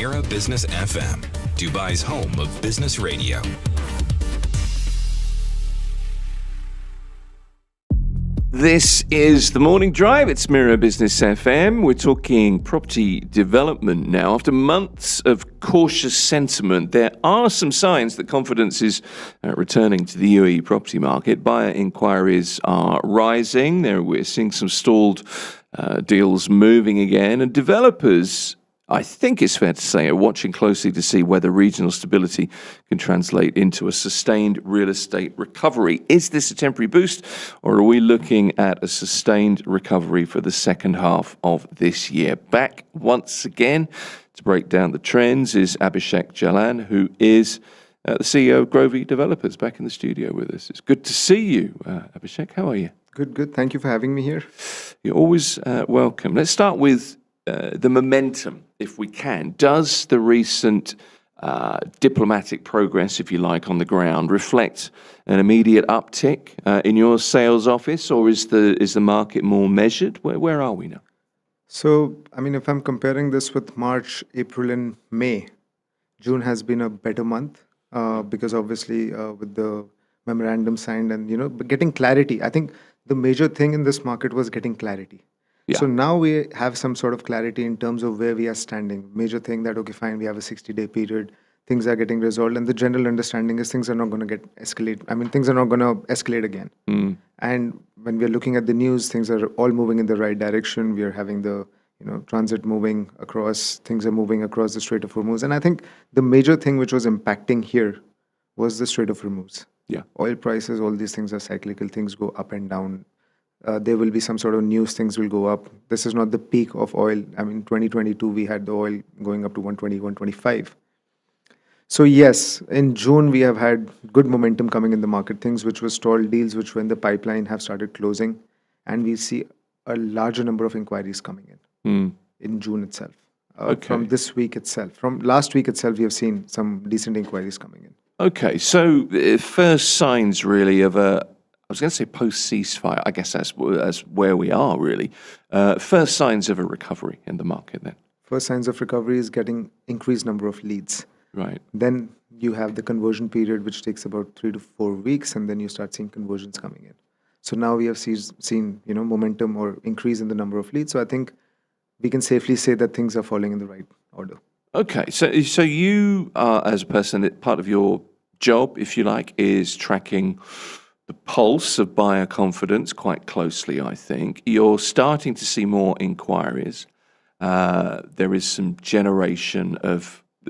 Mira Business FM, Dubai's home of business radio. This is the Morning Drive. It's Mira Business FM. We're talking property development now. After months of cautious sentiment, there are some signs that confidence is returning to the UAE property market. Buyer inquiries are rising. We're seeing some stalled deals moving again. And developers, I think it's fair to say, are watching closely to see whether regional stability can translate into a sustained real estate recovery. Is this a temporary boost, or are we looking at a sustained recovery for the second half of this year? Back once again to break down the trends is Abhishek Jalan, who is the CEO of Grovey Developers, back in the studio with us. It's good to see you, Abhishek. How are you? Good. Thank you for having me here. You're always welcome. Let's start with the momentum, if we can. Does the recent diplomatic progress, if you like, on the ground reflect an immediate uptick in your sales office, or is the market more measured? Where are we now? So, if I'm comparing this with March, April, and May, June has been a better month because obviously with the memorandum signed and getting clarity. I think the major thing in this market was getting clarity. Yeah. So now we have some sort of clarity in terms of where we are standing. Major thing that, okay, fine, we have a 60-day period. Things are getting resolved. And the general understanding is things are not going to things are not going to escalate again. And when we're looking at the news, things are all moving in the right direction. We are having the transit moving across. Things are moving across the Strait of Hormuz. And I think the major thing which was impacting here was the Strait of Hormuz. Yeah. Oil prices, all these things are cyclical. Things go up and down. There will be some sort of news, things will go up. This is not the peak of oil. 2022, we had the oil going up to 120, 125. So yes, in June, we have had good momentum coming in the market. Things which were stalled, deals which were in the pipeline have started closing. And we see a larger number of inquiries coming in June itself. From this week itself. From last week itself, we have seen some decent inquiries coming in. Okay, so first signs really of I was going to say post-ceasefire. I guess that's where we are, really. First signs of a recovery in the market then. First signs of recovery is getting increased number of leads. Right. Then you have the conversion period, which takes about 3 to 4 weeks, and then you start seeing conversions coming in. So now we have seen momentum or increase in the number of leads. So I think we can safely say that things are falling in the right order. Okay, so you are, as a person, that part of your job, if you like, is tracking the pulse of buyer confidence quite closely, I think. You're starting to see more inquiries. There is some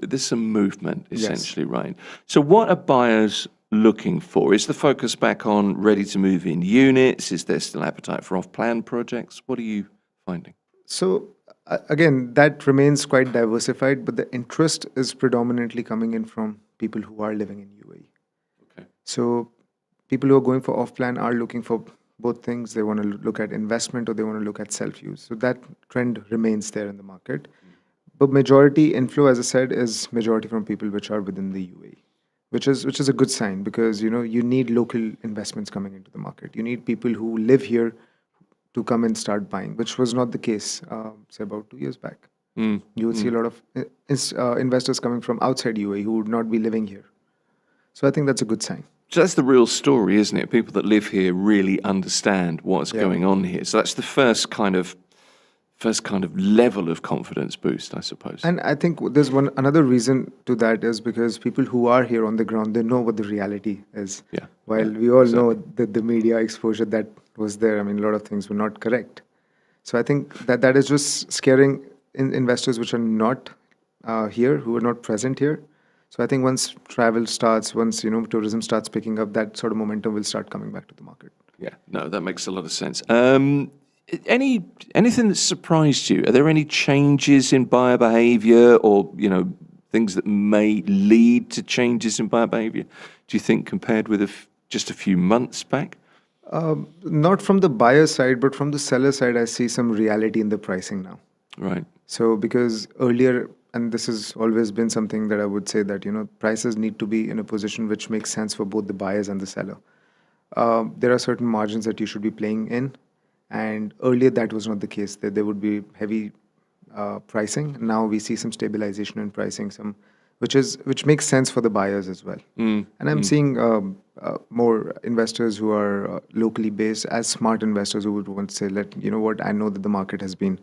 there's some movement, essentially, yes. Right? So what are buyers looking for? Is the focus back on ready-to-move-in units? Is there still appetite for off-plan projects? What are you finding? So, again, that remains quite diversified, but the interest is predominantly coming in from people who are living in UAE. Okay. So people who are going for off-plan are looking for both things. They want to look at investment or they want to look at self-use. So that trend remains there in the market. But majority inflow, as I said, is majority from people which are within the UAE, which is a good sign because, you need local investments coming into the market. You need people who live here to come and start buying, which was not the case, say, about 2 years back. You would see a lot of investors coming from outside UAE who would not be living here. So I think that's a good sign. So that's the real story, isn't it? People that live here really understand what's going on here. So that's the first kind of level of confidence boost, I suppose. And I think there's another reason to that is because people who are here on the ground, they know what the reality is. Yeah. While we all know that the media exposure that was there, a lot of things were not correct. So I think that is just scaring investors which are not here, who are not present here. So I think once travel starts, once tourism starts picking up, that sort of momentum will start coming back to the market. Yeah, no, that makes a lot of sense. Anything that surprised you? Are there any changes in buyer behavior, or things that may lead to changes in buyer behavior? Do you think compared with just a few months back? Not from the buyer side, but from the seller side, I see some reality in the pricing now. Right. So because earlier, and this has always been something that I would say that, prices need to be in a position which makes sense for both the buyers and the seller. There are certain margins that you should be playing in. And earlier that was not the case. There would be heavy pricing. Now we see some stabilization in pricing, which makes sense for the buyers as well. And I'm seeing more investors who are locally based, as smart investors who would want to say, you know what, I know that the market has been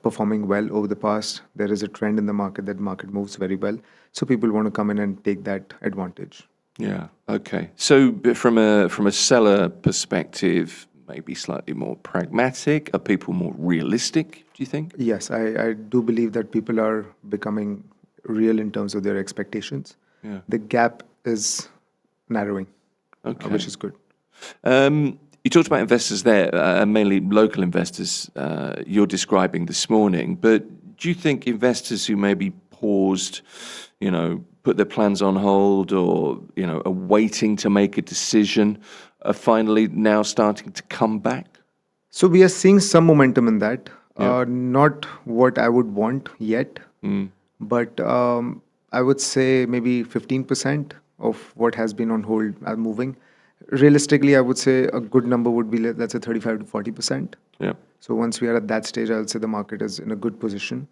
performing well over the past. There is a trend in the market that market moves very well. So people want to come in and take that advantage. Yeah. Okay. So from a seller perspective, maybe slightly more pragmatic. Are people more realistic, do you think? Yes, I do believe that people are becoming real in terms of their expectations. Yeah. The gap is narrowing, Okay. which is good. You talked about investors there, mainly local investors you're describing this morning. But do you think investors who maybe paused, put their plans on hold or, are waiting to make a decision are finally now starting to come back? So we are seeing some momentum in that. Not what I would want yet, but I would say maybe 15% of what has been on hold are moving. Realistically, I would say a good number would be, let's say, 35 to 40%. Yeah. So once we are at that stage, I would say the market is in a good position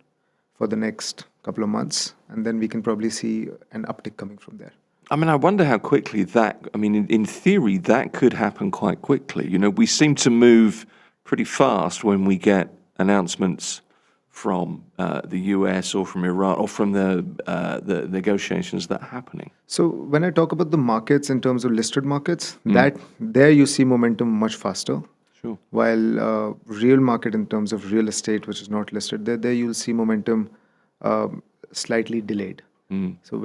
for the next couple of months, and then we can probably see an uptick coming from there. I mean, I wonder how quickly in theory, that could happen quite quickly. We seem to move pretty fast when we get announcements from the US or from Iran or from the negotiations that are happening. So when I talk about the markets in terms of listed markets, that there you see momentum much faster. Sure. While real market in terms of real estate, which is not listed, there you'll see momentum slightly delayed. So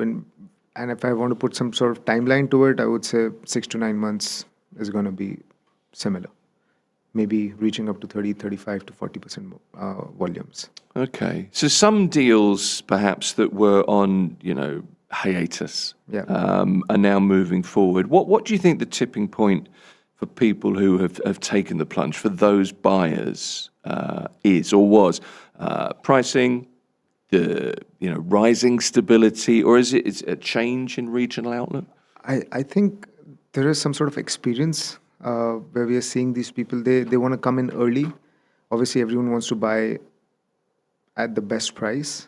if I want to put some sort of timeline to it, I would say 6 to 9 months is going to be similar. Maybe reaching up to 30, 35 to 40% volumes. Okay. So some deals perhaps that were on, hiatus are now moving forward. What do you think the tipping point for people who have taken the plunge, for those buyers is or was? Pricing, the rising stability, or is it a change in regional outlook? I think there is some sort of experience where we are seeing these people, they want to come in early. Obviously, everyone wants to buy at the best price.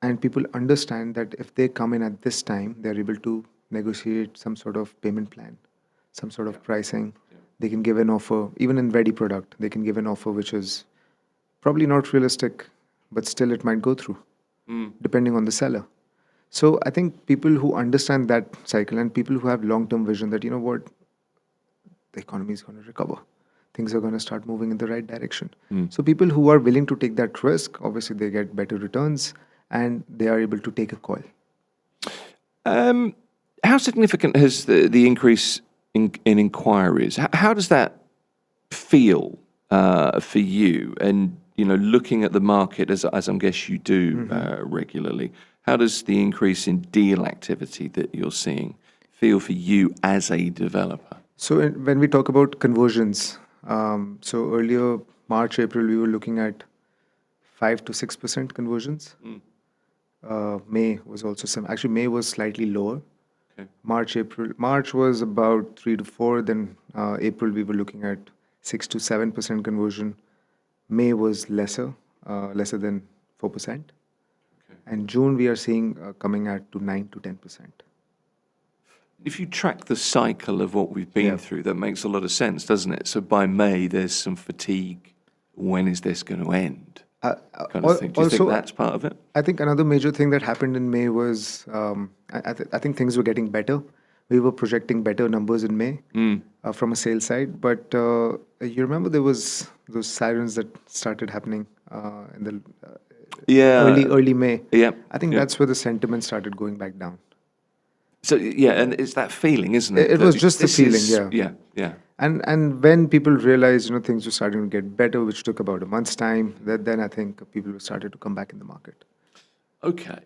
And people understand that if they come in at this time, they're able to negotiate some sort of payment plan, some sort of pricing. They can give an offer, even in ready product, they can give an offer which is probably not realistic, but still it might go through, depending on the seller. So I think people who understand that cycle and people who have long-term vision that, the economy is going to recover. Things are going to start moving in the right direction. So people who are willing to take that risk, obviously they get better returns and they are able to take a call. How significant has the increase in inquiries? How does that feel for you? And, looking at the market, as I guess you do regularly, how does the increase in deal activity that you're seeing feel for you as a developer? So when we talk about conversions, so earlier, March, April, we were looking at 5 to 6% conversions. May was also actually May was slightly lower. Okay. March was about 3 to 4. Then April, we were looking at 6 to 7% conversion. May was lesser than 4%. Okay. And June, we are seeing coming at to 9 to 10%. If you track the cycle of what we've been through, that makes a lot of sense, doesn't it? So by May, there's some fatigue. When is this going to end? Kind of thing. Do you think that's part of it? I think another major thing that happened in May was I think things were getting better. We were projecting better numbers in May from a sales side. But you remember there was those sirens that started happening in the early May. Yeah. I think that's where the sentiment started going back down. So, and it's that feeling, isn't it? It was just the feeling, Yeah. And when people realized, things were starting to get better, which took about a month's time, then I think people started to come back in the market. Okay.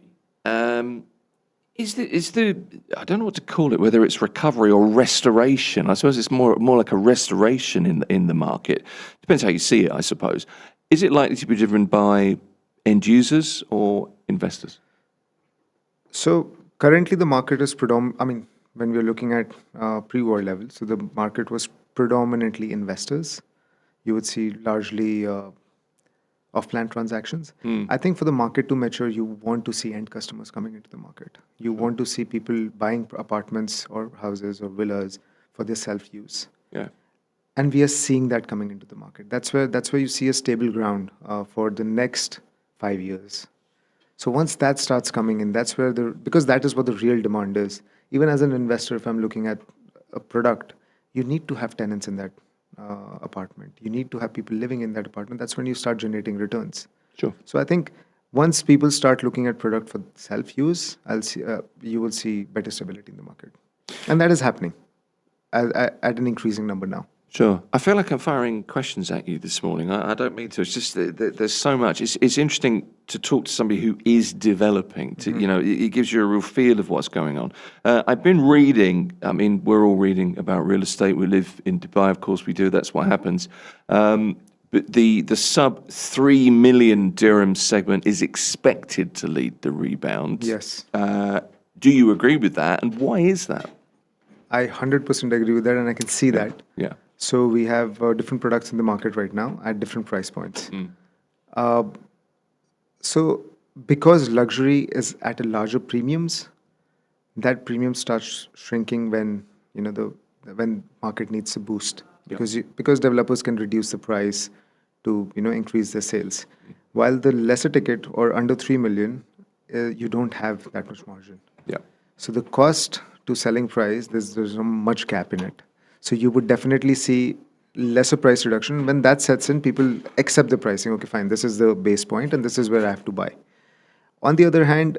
Is the I don't know what to call it, whether it's recovery or restoration. I suppose it's more like a restoration in the market. Depends how you see it, I suppose. Is it likely to be driven by end users or investors? So currently the market is when we're looking at pre-war levels, so the market was predominantly investors. You would see largely off-plan transactions. I think for the market to mature, you want to see end customers coming into the market. You want to see people buying apartments or houses or villas for their self-use. Yeah. And we are seeing that coming into the market. That's where you see a stable ground for the next 5 years. So once that starts coming in, that's where because that is what the real demand is. Even as an investor, if I'm looking at a product, you need to have tenants in that apartment. You need to have people living in that apartment. That's when you start generating returns. Sure. So I think once people start looking at product for self-use, you will see better stability in the market, and that is happening at an increasing number now. Sure. I feel like I'm firing questions at you this morning. I don't mean to. It's just that there's so much. It's interesting to talk to somebody who is developing. It gives you a real feel of what's going on. I've been reading. I mean, we're all reading about real estate. We live in Dubai, of course we do. That's what happens. But the sub 3 million dirham segment is expected to lead the rebound. Yes. Do you agree with that? And why is that? I 100% agree with that, and I can see that. Yeah. So we have different products in the market right now at different price points. So because luxury is at a larger premiums, that premium starts shrinking when when market needs a boost, because developers can reduce the price to increase their sales. While the lesser ticket or under 3 million, you don't have that much margin. Yeah. So the cost to selling price, there's not much gap in it. So you would definitely see lesser price reduction. When that sets in, people accept the pricing. Okay, fine, this is the base point and this is where I have to buy. On the other hand,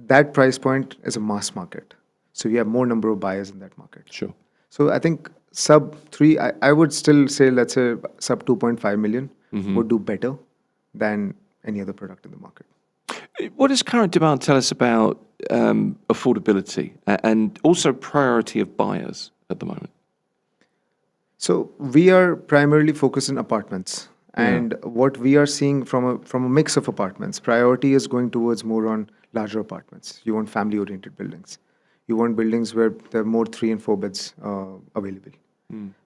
that price point is a mass market. So you have more number of buyers in that market. Sure. So I think sub 3, I would still say, let's say sub 2.5 million would do better than any other product in the market. What does current demand tell us about affordability and also priority of buyers at the moment? So we are primarily focused on apartments, and what we are seeing from a mix of apartments, priority is going towards more on larger apartments. You want family-oriented buildings. You want buildings where there are more 3 and 4 beds available,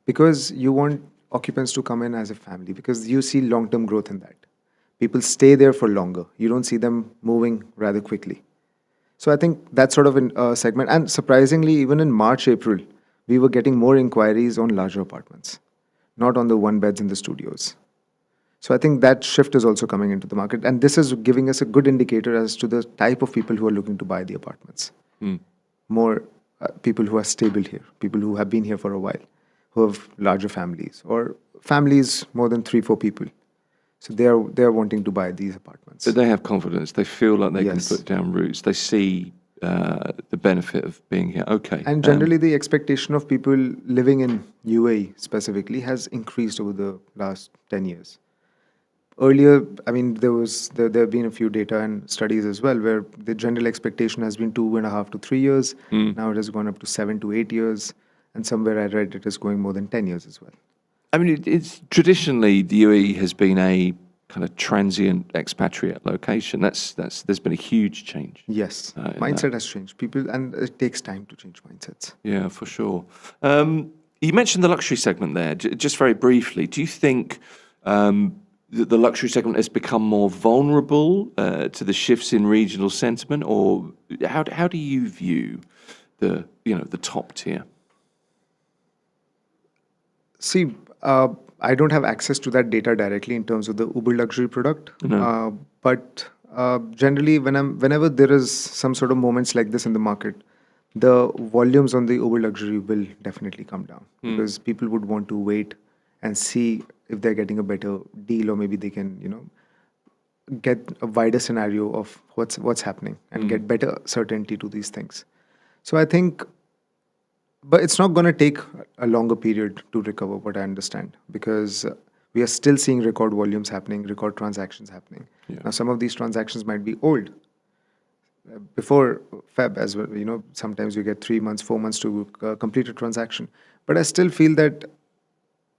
because you want occupants to come in as a family, because you see long-term growth in that. People stay there for longer. You don't see them moving rather quickly. So I think that's sort of a segment. And surprisingly, even in March, April, we were getting more inquiries on larger apartments, not on the 1 beds in the studios. So I think that shift is also coming into the market. And this is giving us a good indicator as to the type of people who are looking to buy the apartments. More people who are stable here, people who have been here for a while, who have larger families or families more than 3-4 people. So they are wanting to buy these apartments. But they have confidence. They feel like they can put down roots. They see the benefit of being here. Okay. And generally, the expectation of people living in UAE specifically has increased over the last 10 years. Earlier, I mean, there have been a few data and studies as well where the general expectation has been 2.5 to 3 years. Now it has gone up to 7 to 8 years. And somewhere I read it is going more than 10 years as well. I mean, it's traditionally the UAE has been a kind of transient expatriate location. There's been a huge change. Yes, mindset has changed. People, and it takes time to change mindsets. Yeah, for sure. You mentioned the luxury segment there. Just very briefly, do you think that the luxury segment has become more vulnerable to the shifts in regional sentiment, or how do you view the top tier? See, I don't have access to that data directly in terms of the Uber luxury product. But generally, whenever there is some sort of moments like this in the market, the volumes on the Uber luxury will definitely come down because people would want to wait and see if they're getting a better deal, or maybe they can, get a wider scenario of what's happening and get better certainty to these things. So I think. But it's not going to take a longer period to recover, what I understand, because we are still seeing record volumes happening, record transactions happening. Yeah. Now, some of these transactions might be old. Before Feb as well, sometimes you get 3 months, 4 months to complete a transaction. But I still feel that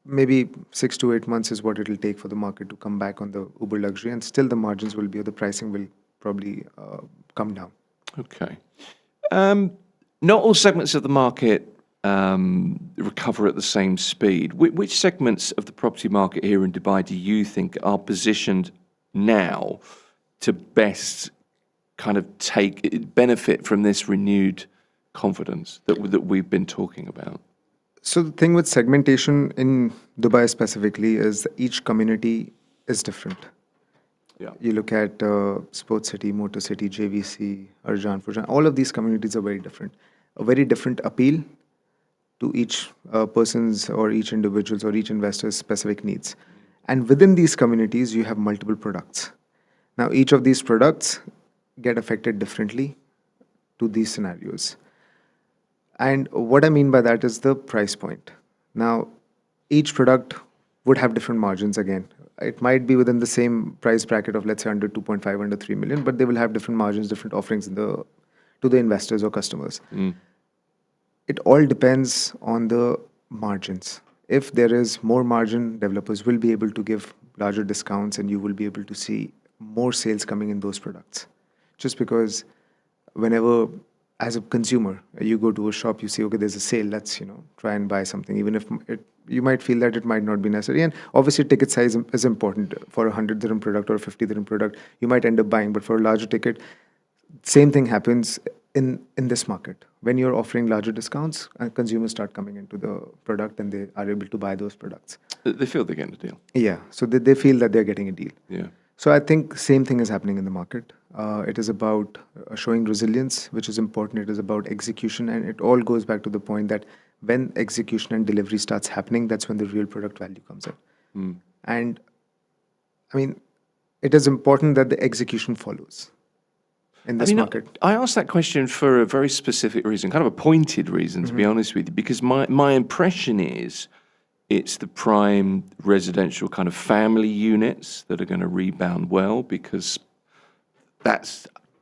maybe 6 to 8 months is what it will take for the market to come back on the Uber luxury, and still the margins will be, or the pricing will probably come down. Okay. Not all segments of the market recover at the same speed. Which segments of the property market here in Dubai do you think are positioned now to best kind of benefit from this renewed confidence that we've been talking about? So the thing with segmentation in Dubai specifically is each community is different. Yeah. You look at Sports City, Motor City, JVC, Arjan, Furjan, all of these communities are very different. A very different appeal to each person's or each individual's or each investor's specific needs. And within these communities, you have multiple products. Now, each of these products get affected differently to these scenarios. And what I mean by that is the price point. Now, each product would have different margins again. It might be within the same price bracket of, let's say, under 2.5, under 3 million, but they will have different margins, different offerings to the investors or customers. It all depends on the margins. If there is more margin, developers will be able to give larger discounts and you will be able to see more sales coming in those products. Just because whenever, as a consumer, you go to a shop, you see, okay, there's a sale, let's, try and buy something, even if you might feel that it might not be necessary. And obviously, ticket size is important. For a 100 dirham product or a 50 dirham product, you might end up buying, but for a larger ticket, same thing happens in this market. When you're offering larger discounts, consumers start coming into the product and they are able to buy those products. They feel they're getting a deal. Yeah, so they feel that they're getting a deal. Yeah. So I think same thing is happening in the market. It is about showing resilience, which is important. It is about execution, and it all goes back to the point that when execution and delivery starts happening, that's when the real product value comes in. And I mean, it is important that the execution follows in this market. I asked that question for a very specific reason, kind of a pointed reason, to be honest with you, because my impression is it's the prime residential kind of family units that are going to rebound well, because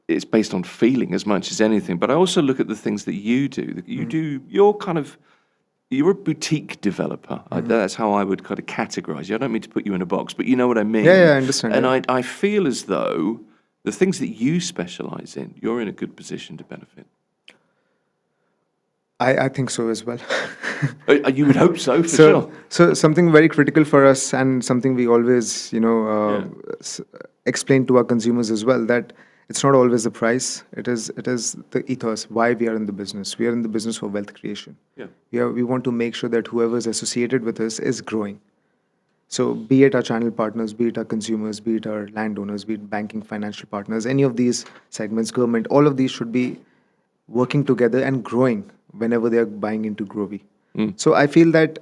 it's based on feeling as much as anything. But I also look at the things that you do. You're a boutique developer. That's how I would kind of categorize you. I don't mean to put you in a box, but you know what I mean. Yeah, I understand. And I feel as though the things that you specialize in, you're in a good position to benefit. I think so as well. You would hope so, for sure. So something very critical for us, and something we always, explain to our consumers as well, that it's not always the price. It is the ethos, why we are in the business. We are in the business for wealth creation. Yeah. We want to make sure that whoever is associated with us is growing. So be it our channel partners, be it our consumers, be it our landowners, be it banking, financial partners, any of these segments, government, all of these should be working together and growing whenever they are buying into Groovy. So I feel that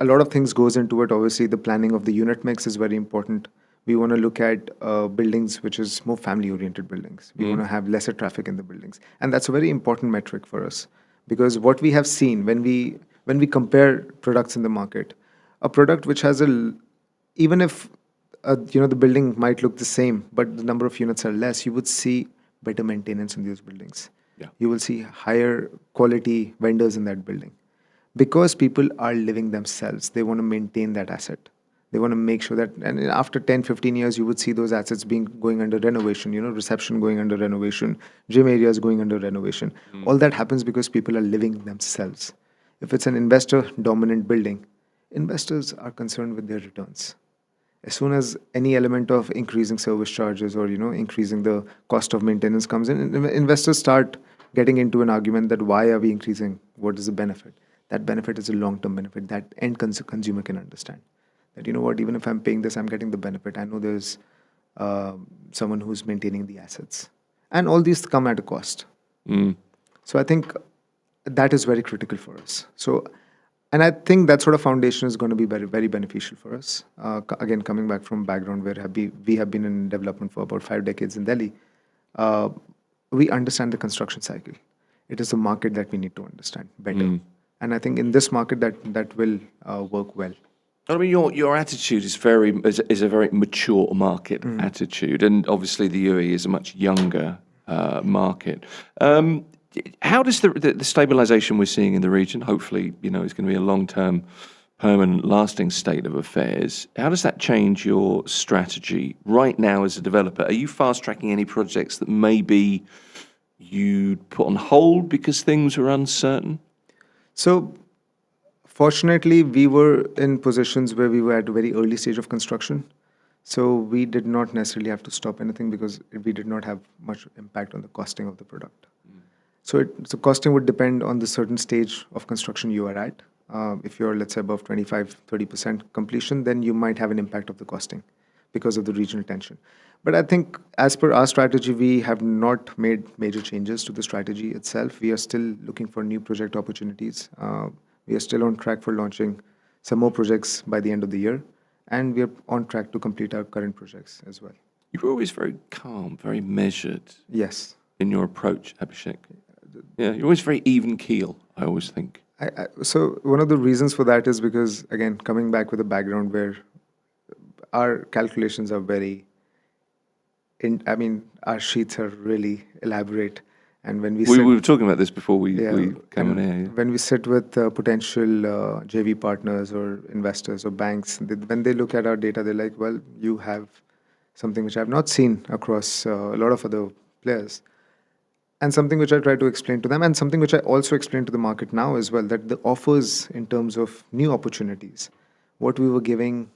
a lot of things goes into it. Obviously, the planning of the unit mix is very important. We want to look at buildings which is more family-oriented buildings. We want to have lesser traffic in the buildings. And that's a very important metric for us. Because what we have seen when we compare products in the market, a product which has even if the building might look the same, but the number of units are less, you would see better maintenance in those buildings. Yeah. You will see higher quality vendors in that building. Because people are living themselves, they want to maintain that asset. They want to make sure that, and after 10, 15 years, you would see those assets going under renovation, reception going under renovation, gym areas going under renovation. All that happens because people are living themselves. If it's an investor-dominant building, investors are concerned with their returns. As soon as any element of increasing service charges or increasing the cost of maintenance comes in, investors start getting into an argument that why are we increasing? What is the benefit? That benefit is a long-term benefit that end consumer can understand. That even if I'm paying this, I'm getting the benefit. I know there's someone who's maintaining the assets, and all these come at a cost. So I think that is very critical for us. And I think that sort of foundation is going to be very, very beneficial for us. Again, coming back from background where we have been in development for about 5 decades in Delhi, we understand the construction cycle. It is a market that we need to understand better. And I think in this market that will work well. I mean, your attitude is a very mature market attitude, and obviously the UAE is a much younger market. How does the stabilization we're seeing in the region, hopefully, it's going to be a long-term, permanent, lasting state of affairs, how does that change your strategy right now as a developer? Are you fast-tracking any projects that maybe you'd put on hold because things are uncertain? So, fortunately, we were in positions where we were at a very early stage of construction. So we did not necessarily have to stop anything because we did not have much impact on the costing of the product. So costing would depend on the certain stage of construction you are at. If you're, let's say, above 25-30% completion, then you might have an impact of the costing because of the regional tension. But I think as per our strategy, we have not made major changes to the strategy itself. We are still looking for new project opportunities. We are still on track for launching some more projects by the end of the year. And we are on track to complete our current projects as well. You're always very calm, very measured Yes. in your approach, Abhishek. Yeah, you're always very even keel, I always think. So one of the reasons for that is because, again, coming back with a background where our calculations are our sheets are really elaborate. And when We were talking about this before we came on air. When we sit with potential JV partners or investors or banks, when they look at our data, they're like, well, you have something which I've not seen across a lot of other players. And something which I try to explain to them, and something which I also explain to the market now as well, that the offers in terms of new opportunities, what we were giving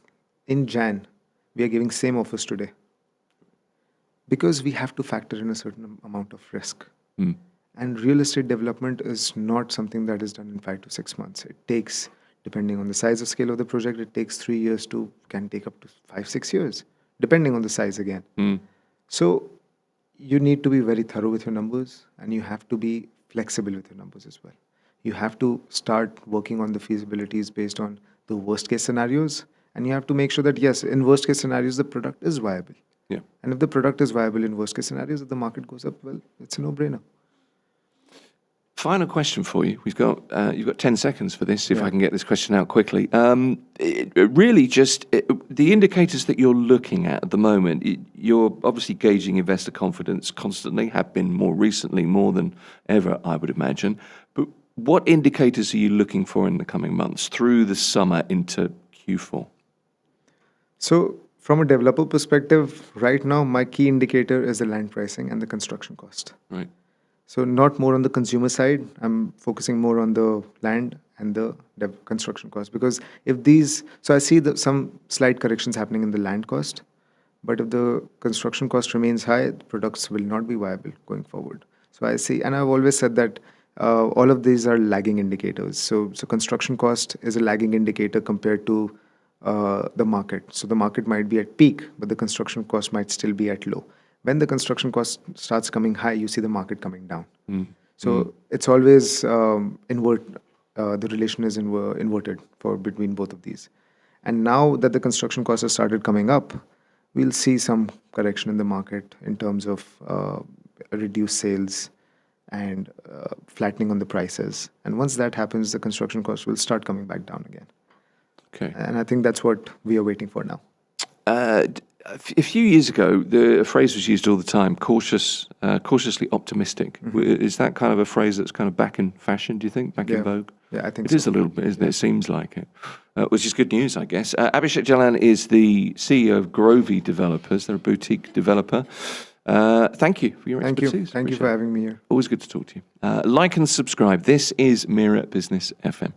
in Jan, we are giving same offers today. Because we have to factor in a certain amount of risk. And real estate development is not something that is done in 5 to 6 months. It takes, depending on the size of scale of the project, it takes 3 years can take up to 5-6 years, depending on the size again. So you need to be very thorough with your numbers, and you have to be flexible with your numbers as well. You have to start working on the feasibilities based on the worst case scenarios, and you have to make sure that, yes, in worst case scenarios, the product is viable. Yeah. And if the product is viable in worst case scenarios, if the market goes up, well, it's a no-brainer. Final question for you. You've got 10 seconds for this, if I can get this question out quickly. The indicators that you're looking at the moment, you're obviously gauging investor confidence constantly, have been more recently, more than ever, I would imagine. But what indicators are you looking for in the coming months, through the summer into Q4? So from a developer perspective, right now, my key indicator is the land pricing and the construction cost. Right. So not more on the consumer side. I'm focusing more on the land and the construction cost, because so I see some slight corrections happening in the land cost, but if the construction cost remains high, the products will not be viable going forward. So I see, and I've always said that all of these are lagging indicators. So construction cost is a lagging indicator compared to the market. So the market might be at peak, but the construction cost might still be at low. When the construction cost starts coming high, you see the market coming down. So it's always the relation is inverted between both of these. And now that the construction costs have started coming up, we'll see some correction in the market in terms of reduced sales and flattening on the prices. And once that happens, the construction costs will start coming back down again. Okay. And I think that's what we are waiting for now. A few years ago, the phrase was used all the time, cautiously optimistic. Is that kind of a phrase that's kind of back in fashion, do you think, back in vogue? Yeah, I think it is a little bit, isn't it? It seems like it, which is good news, I guess. Abhishek Jalan is the CEO of Grovey Developers. They're a boutique developer. Thank you for your expertise. Thank you for having me here. Always good to talk to you. Like and subscribe. This is Mira Business FM.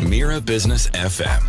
Mira Business FM.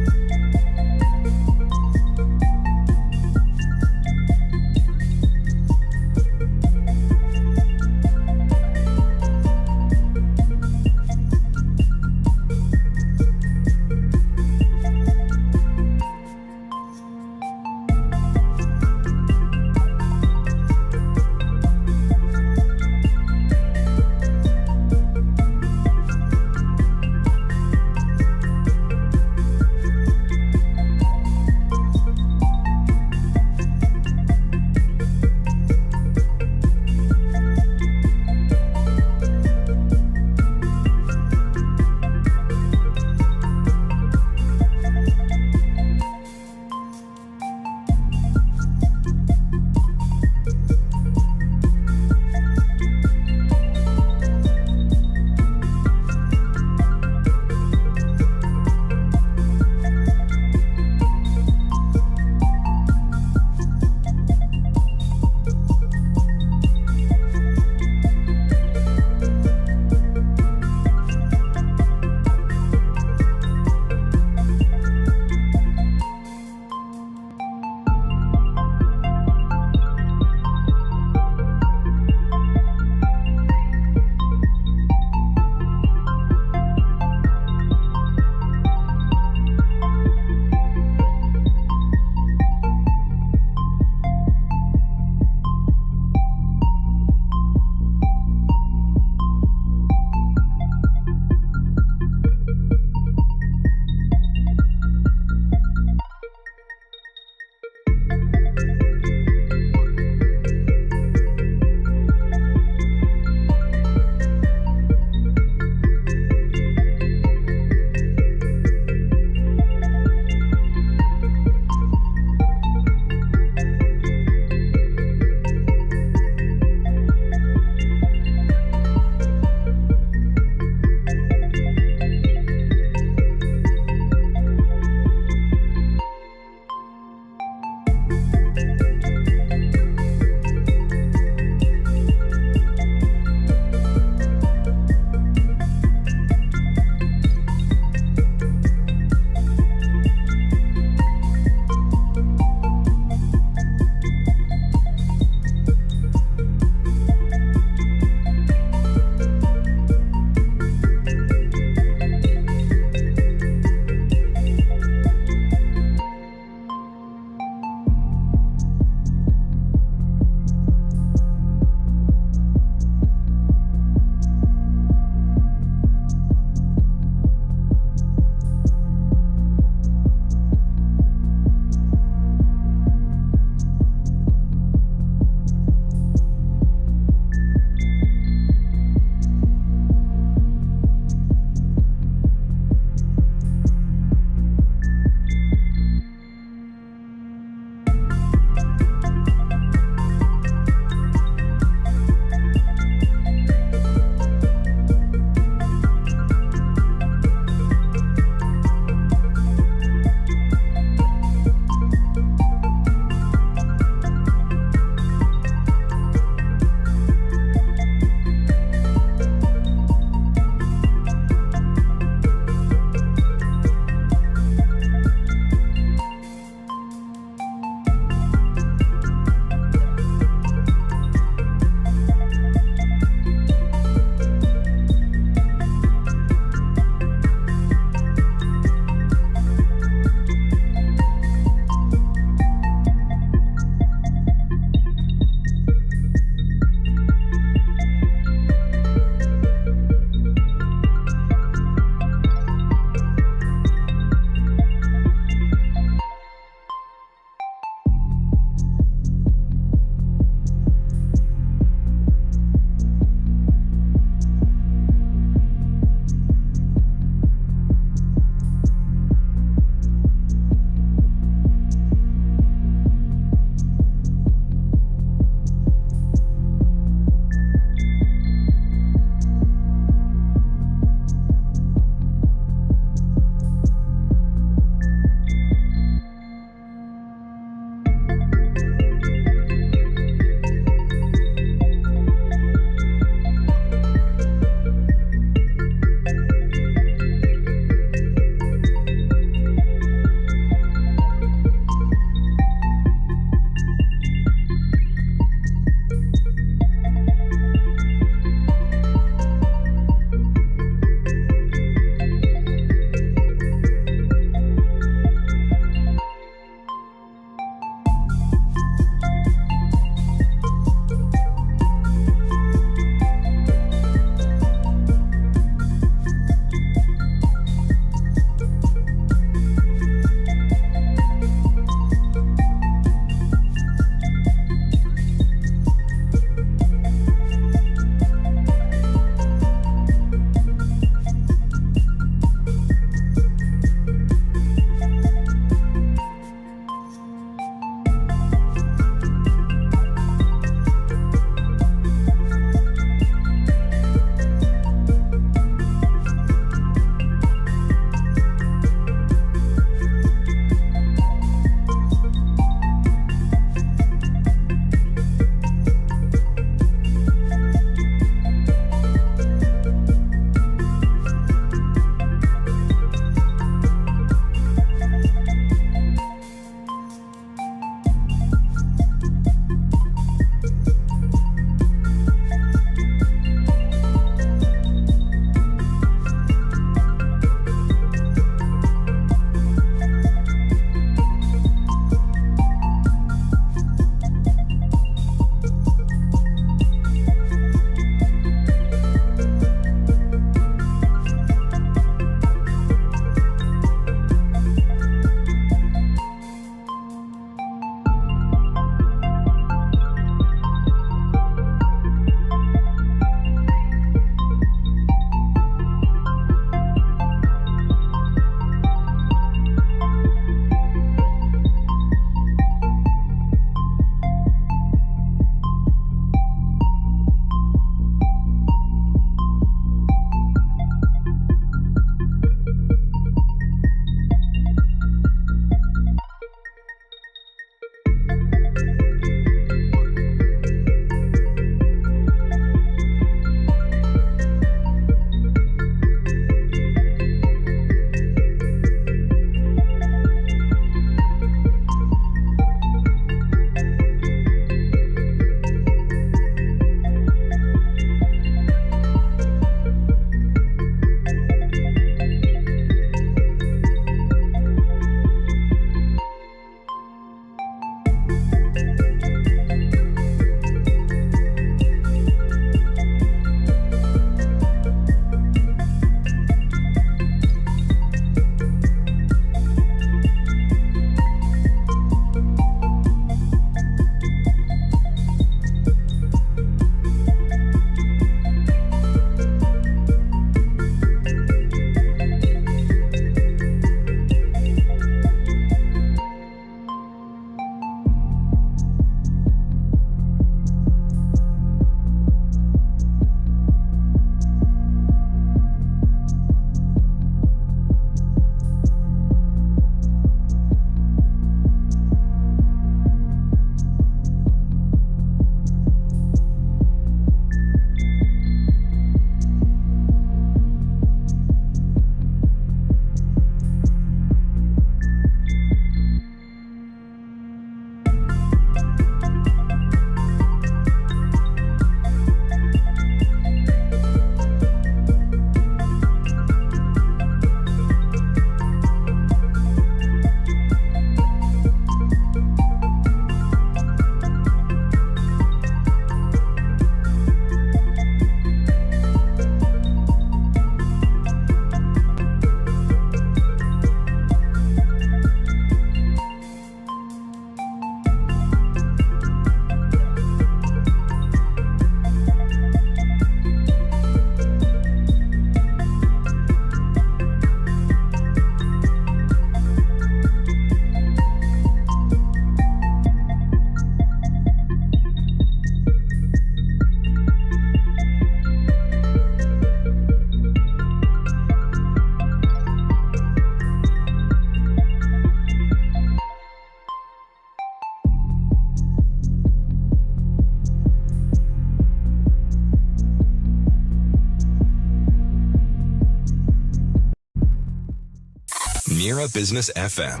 Mira Business FM.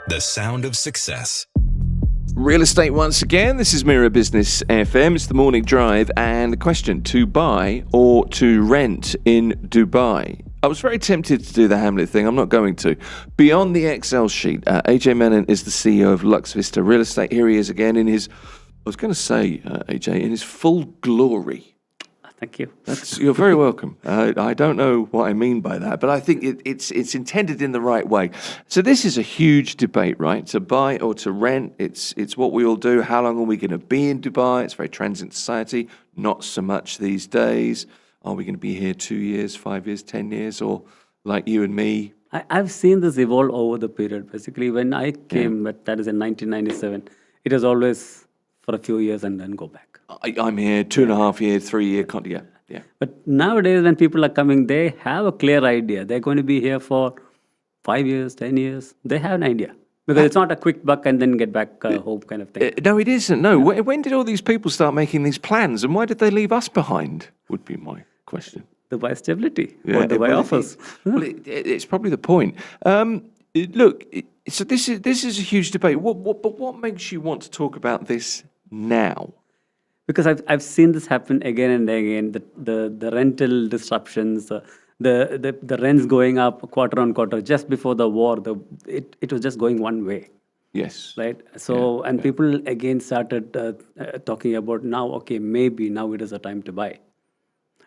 The sound of success. Real estate once again. This is Mira Business FM. It's the morning drive, and the question: to buy or to rent in Dubai? I was very tempted to do the Hamlet thing. I'm not going to. Beyond the Excel sheet, AJ Menon is the CEO of Lux Vista Real Estate. Here he is again in his, I was going to say, AJ, in his full glory. Thank you. You're very welcome. I don't know what I mean by that, but I think it's intended in the right way. So this is a huge debate, right? To buy or to rent. It's what we all do. How long are we going to be in Dubai? It's a very transient society. Not so much these days. Are we going to be here 2 years, 5 years, 10 years, or like you and me? I've seen this evolve over the period. Basically, when I came, that is in 1997, it was always for a few years and then go back. I'm here 2.5 years, 3 year. Yeah. But nowadays, when people are coming, they have a clear idea. They're going to be here for 5 years, 10 years. They have an idea. Because it's not a quick buck and then get back home kind of thing. No, it isn't. No. When did all these people start making these plans, and why did they leave us behind? Would be my question. Dubai stability. What Dubai offers. Well, it's probably the point. Look, so this is a huge debate. But what makes you want to talk about this now? Because I've seen this happen again and again. The rental disruptions, the rents going up quarter on quarter. Just before the war, it was just going one way. Yes. Right. So people again started talking about now. Okay, maybe now it is a time to buy,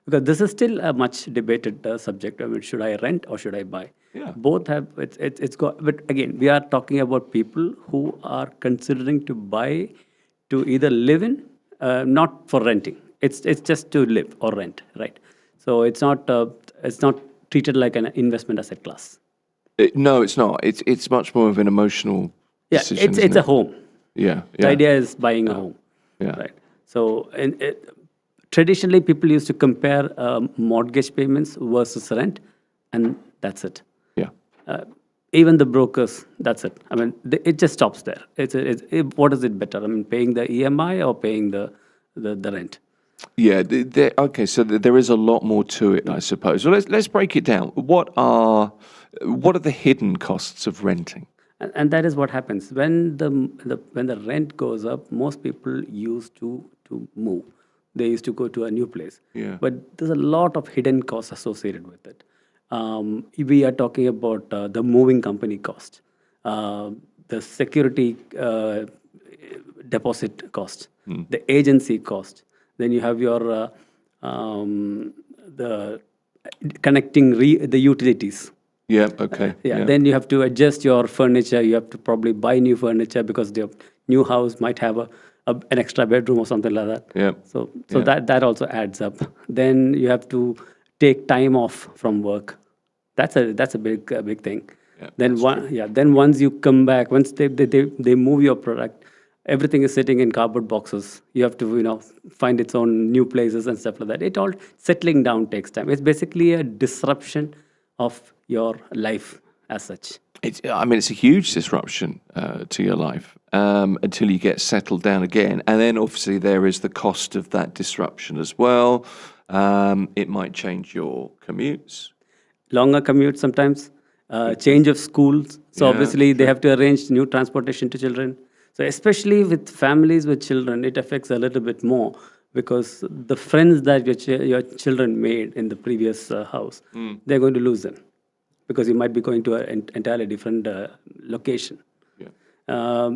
because this is still a much debated subject. I mean, should I rent or should I buy? Yeah. Both have it's got. But again, we are talking about people who are considering to buy to either live in. Not for renting. It's just to live or rent, right? So it's not treated like an investment asset class. No, it's not. It's much more of an emotional decision. It's a home. Yeah. The idea is buying a home. Yeah. Right. So traditionally, people used to compare mortgage payments versus rent, and that's it. Yeah. Even the brokers, that's it. I mean, it just stops there. What is it better? I mean, paying the EMI or paying the rent? Yeah. Okay. So there is a lot more to it, I suppose. Well, let's break it down. What are the hidden costs of renting? And that is what happens when the rent goes up. Most people used to move. They used to go to a new place. Yeah. But there's a lot of hidden costs associated with it. We are talking about the moving company cost, the security deposit cost, the agency cost. Then you have your the connecting the utilities. Yeah. Okay. Then you have to adjust your furniture. You have to probably buy new furniture because the new house might have an extra bedroom or something like that. Yeah. So that also adds up. Then you have to take time off from work. That's a big thing. Yeah, Then once you come back, once they move your product, everything is sitting in cardboard boxes. You have to find its own new places and stuff like that. It all settling down takes time. It's basically a disruption of your life as such. It's a huge disruption to your life until you get settled down again, and then obviously there is the cost of that disruption as well. It might change your commutes. Longer commute sometimes, change of schools. So obviously they have to arrange new transportation to children. So especially with families with children, it affects a little bit more because the friends that your children made in the previous house, they're going to lose them because you might be going to an entirely different location. Yeah.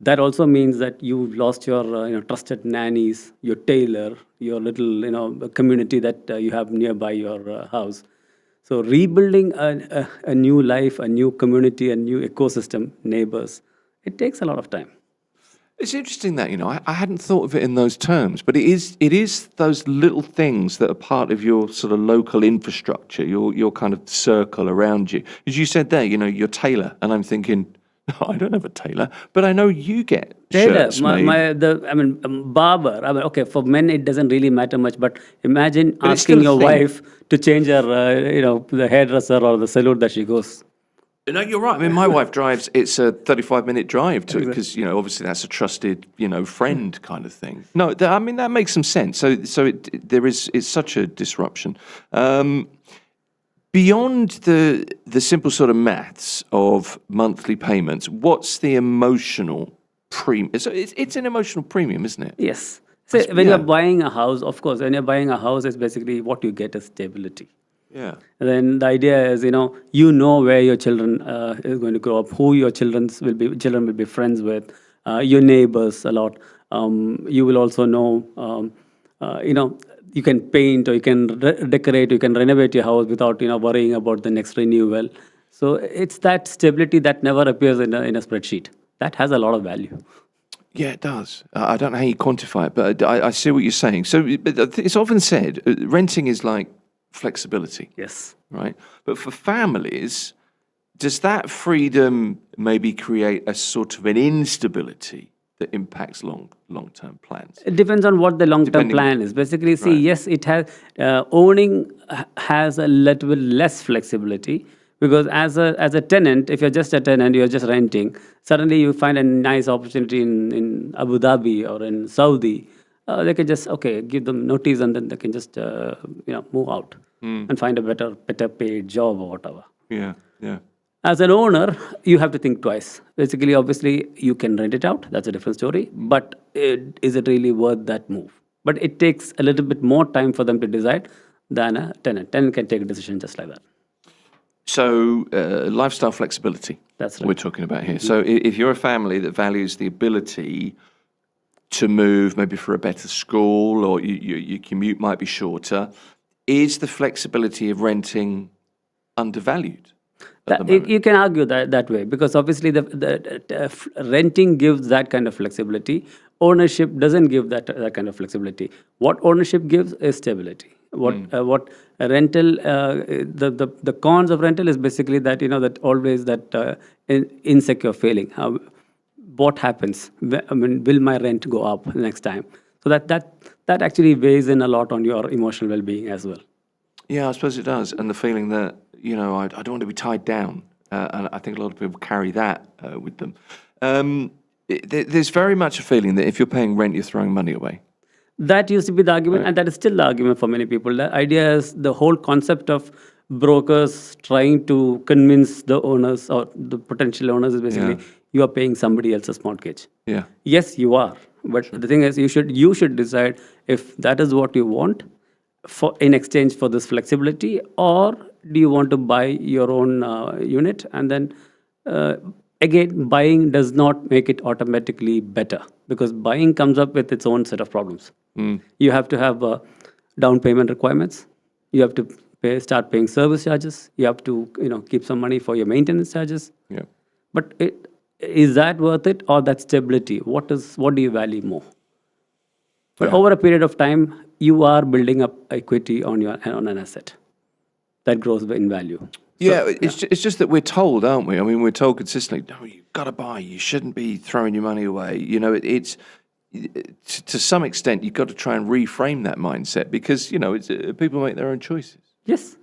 That also means that you lost your trusted nannies, your tailor, your little community that you have nearby your house. So rebuilding a new life, a new community, a new ecosystem, neighbors, it takes a lot of time. It's interesting that I hadn't thought of it in those terms, but it is those little things that are part of your sort of local infrastructure, your kind of circle around you. As you said there, your tailor, and I'm thinking, no, I don't have a tailor, but I know you get shirts made. Barber. Okay, for men it doesn't really matter much, but imagine asking your wife to change her, the hairdresser or the salon that she goes. No, you're right. I mean, my wife drives. It's a 35-minute drive to because obviously that's a trusted friend kind of thing. No, that makes some sense. So it's such a disruption. Beyond the simple sort of maths of monthly payments, what's the emotional premium? So it's an emotional premium, isn't it? Yes. So when you're buying a house, of course, when you're buying a house, it's basically what you get is stability. Yeah. And then the idea is, you know where your children is going to grow up, who your children will be friends with, your neighbors a lot. You will also know, you can paint or you can decorate, you can renovate your house without worrying about the next renewal. So it's that stability that never appears in a spreadsheet. That has a lot of value. Yeah, it does. I don't know how you quantify it, but I see what you're saying. So it's often said renting is like flexibility. Yes. Right? But for families, does that freedom maybe create a sort of an instability that impacts long-term plans? It depends on what the long-term plan is. Basically, see, Right. yes, it has owning has a little bit less flexibility because as a tenant, if you're just a tenant, you're just renting. Suddenly, you find a nice opportunity in Abu Dhabi or in Saudi. They can just give them notice and then they can just move out and find a better paid job or whatever. Yeah, yeah. As an owner, you have to think twice. Basically, obviously, you can rent it out. That's a different story. But is it really worth that move? But it takes a little bit more time for them to decide than a tenant. Tenant can take a decision just like that. So lifestyle flexibility. That's right. We're talking about here. So if you're a family that values the ability to move maybe for a better school or your commute might be shorter, is the flexibility of renting undervalued? You can argue that way because obviously the renting gives that kind of flexibility. Ownership doesn't give that kind of flexibility. What ownership gives is stability. What a rental, the cons of rental is basically that that always that insecure feeling. What happens? Will my rent go up next time? So that actually weighs in a lot on your emotional well-being as well. Yeah, I suppose it does. And the feeling that, I don't want to be tied down. And I think a lot of people carry that with them. There's very much a feeling that if you're paying rent, you're throwing money away. That used to be the argument, and that is still the argument for many people. The idea is the whole concept of brokers trying to convince the owners or the potential owners is basically you are paying somebody else's mortgage. Yeah. Yes, you are. But the thing is, you should decide if that is what you want in exchange for this flexibility, or do you want to buy your own unit? And then again, buying does not make it automatically better because buying comes up with its own set of problems. You have to have down payment requirements. You have to start paying service charges. You have to keep some money for your maintenance charges. Yeah. But is that worth it, or that stability? What do you value more? But over a period of time, you are building up equity on an asset that grows in value. It's just that we're told, aren't we? I mean, we're told consistently, no, you've got to buy. You shouldn't be throwing your money away. It's to some extent, you've got to try and reframe that mindset because, people make their own choices. Yes.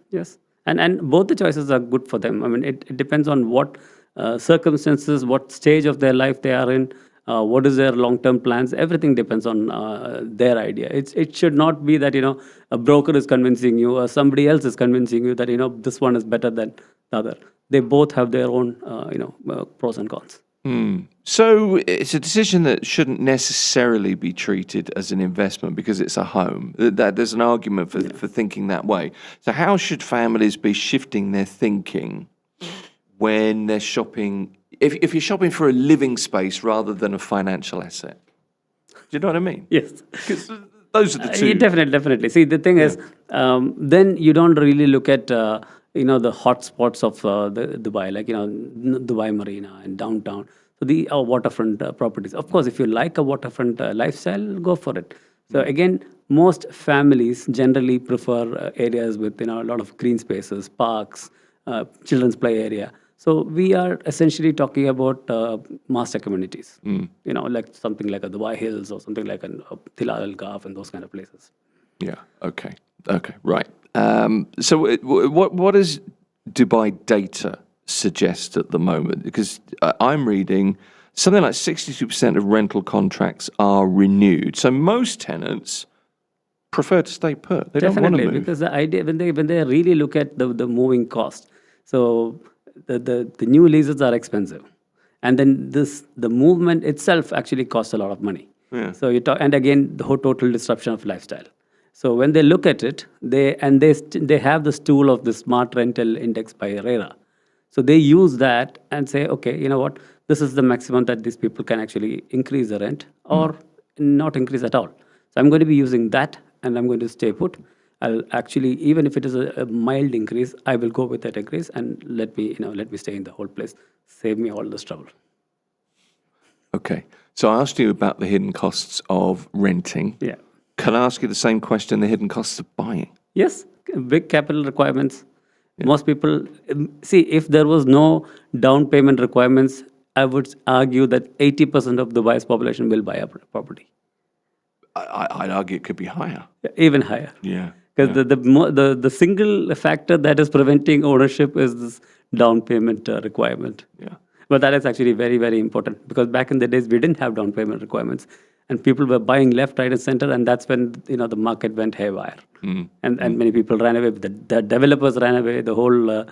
And both the choices are good for them. I mean, it depends on what circumstances, what stage of their life they are in, what is their long-term plans. Everything depends on their idea. It should not be that, a broker is convincing you or somebody else is convincing you that, this one is better than the other. They both have their own, pros and cons. So it's a decision that shouldn't necessarily be treated as an investment because it's a home. There's an argument for thinking that way. So how should families be shifting their thinking when they're shopping, if you're shopping for a living space rather than a financial asset? Do you know what I mean? Yes. Because those are the two. Definitely. See, the thing is, then you don't really look at, the hot spots of the Dubai, like, Dubai Marina and downtown. So the waterfront properties. Of course, if you like a waterfront lifestyle, go for it. So again, most families generally prefer areas with, a lot of green spaces, parks, children's play area. So we are essentially talking about master communities, like something like a Dubai Hills or something like a Tilal Al Gaf and those kind of places. Yeah. Okay. Right. So what does Dubai data suggest at the moment? Because I'm reading something like 62% of rental contracts are renewed. So most tenants prefer to stay put. They don't want Definitely, to move. because the idea when they really look at the moving cost, so the new leases are expensive, and then the movement itself actually costs a lot of money. Yeah. So you talk, and again the whole total disruption of lifestyle. So when they look at it, they have this tool of the smart rental index by RERA. So they use that and say, okay, you know what, this is the maximum that these people can actually increase the rent or not increase at all. So I'm going to be using that, and I'm going to stay put. I'll actually, even if it is a mild increase, I will go with that increase and let me stay in the whole place. Save me all this trouble. Okay. So I asked you about the hidden costs of renting. Yeah. Can I ask you the same question, the hidden costs of buying? Yes, big capital requirements. Most people, see, if there was no down payment requirements, I would argue that 80% of Dubai's population will buy a property. I'd argue it could be higher. Even higher. Yeah. Because the single factor that is preventing ownership is this down payment requirement. Yeah. But that is actually very, very important, because back in the days, we didn't have down payment requirements. And people were buying left, right, and center, and that's when the market went haywire, and many people ran away. The developers ran away. The whole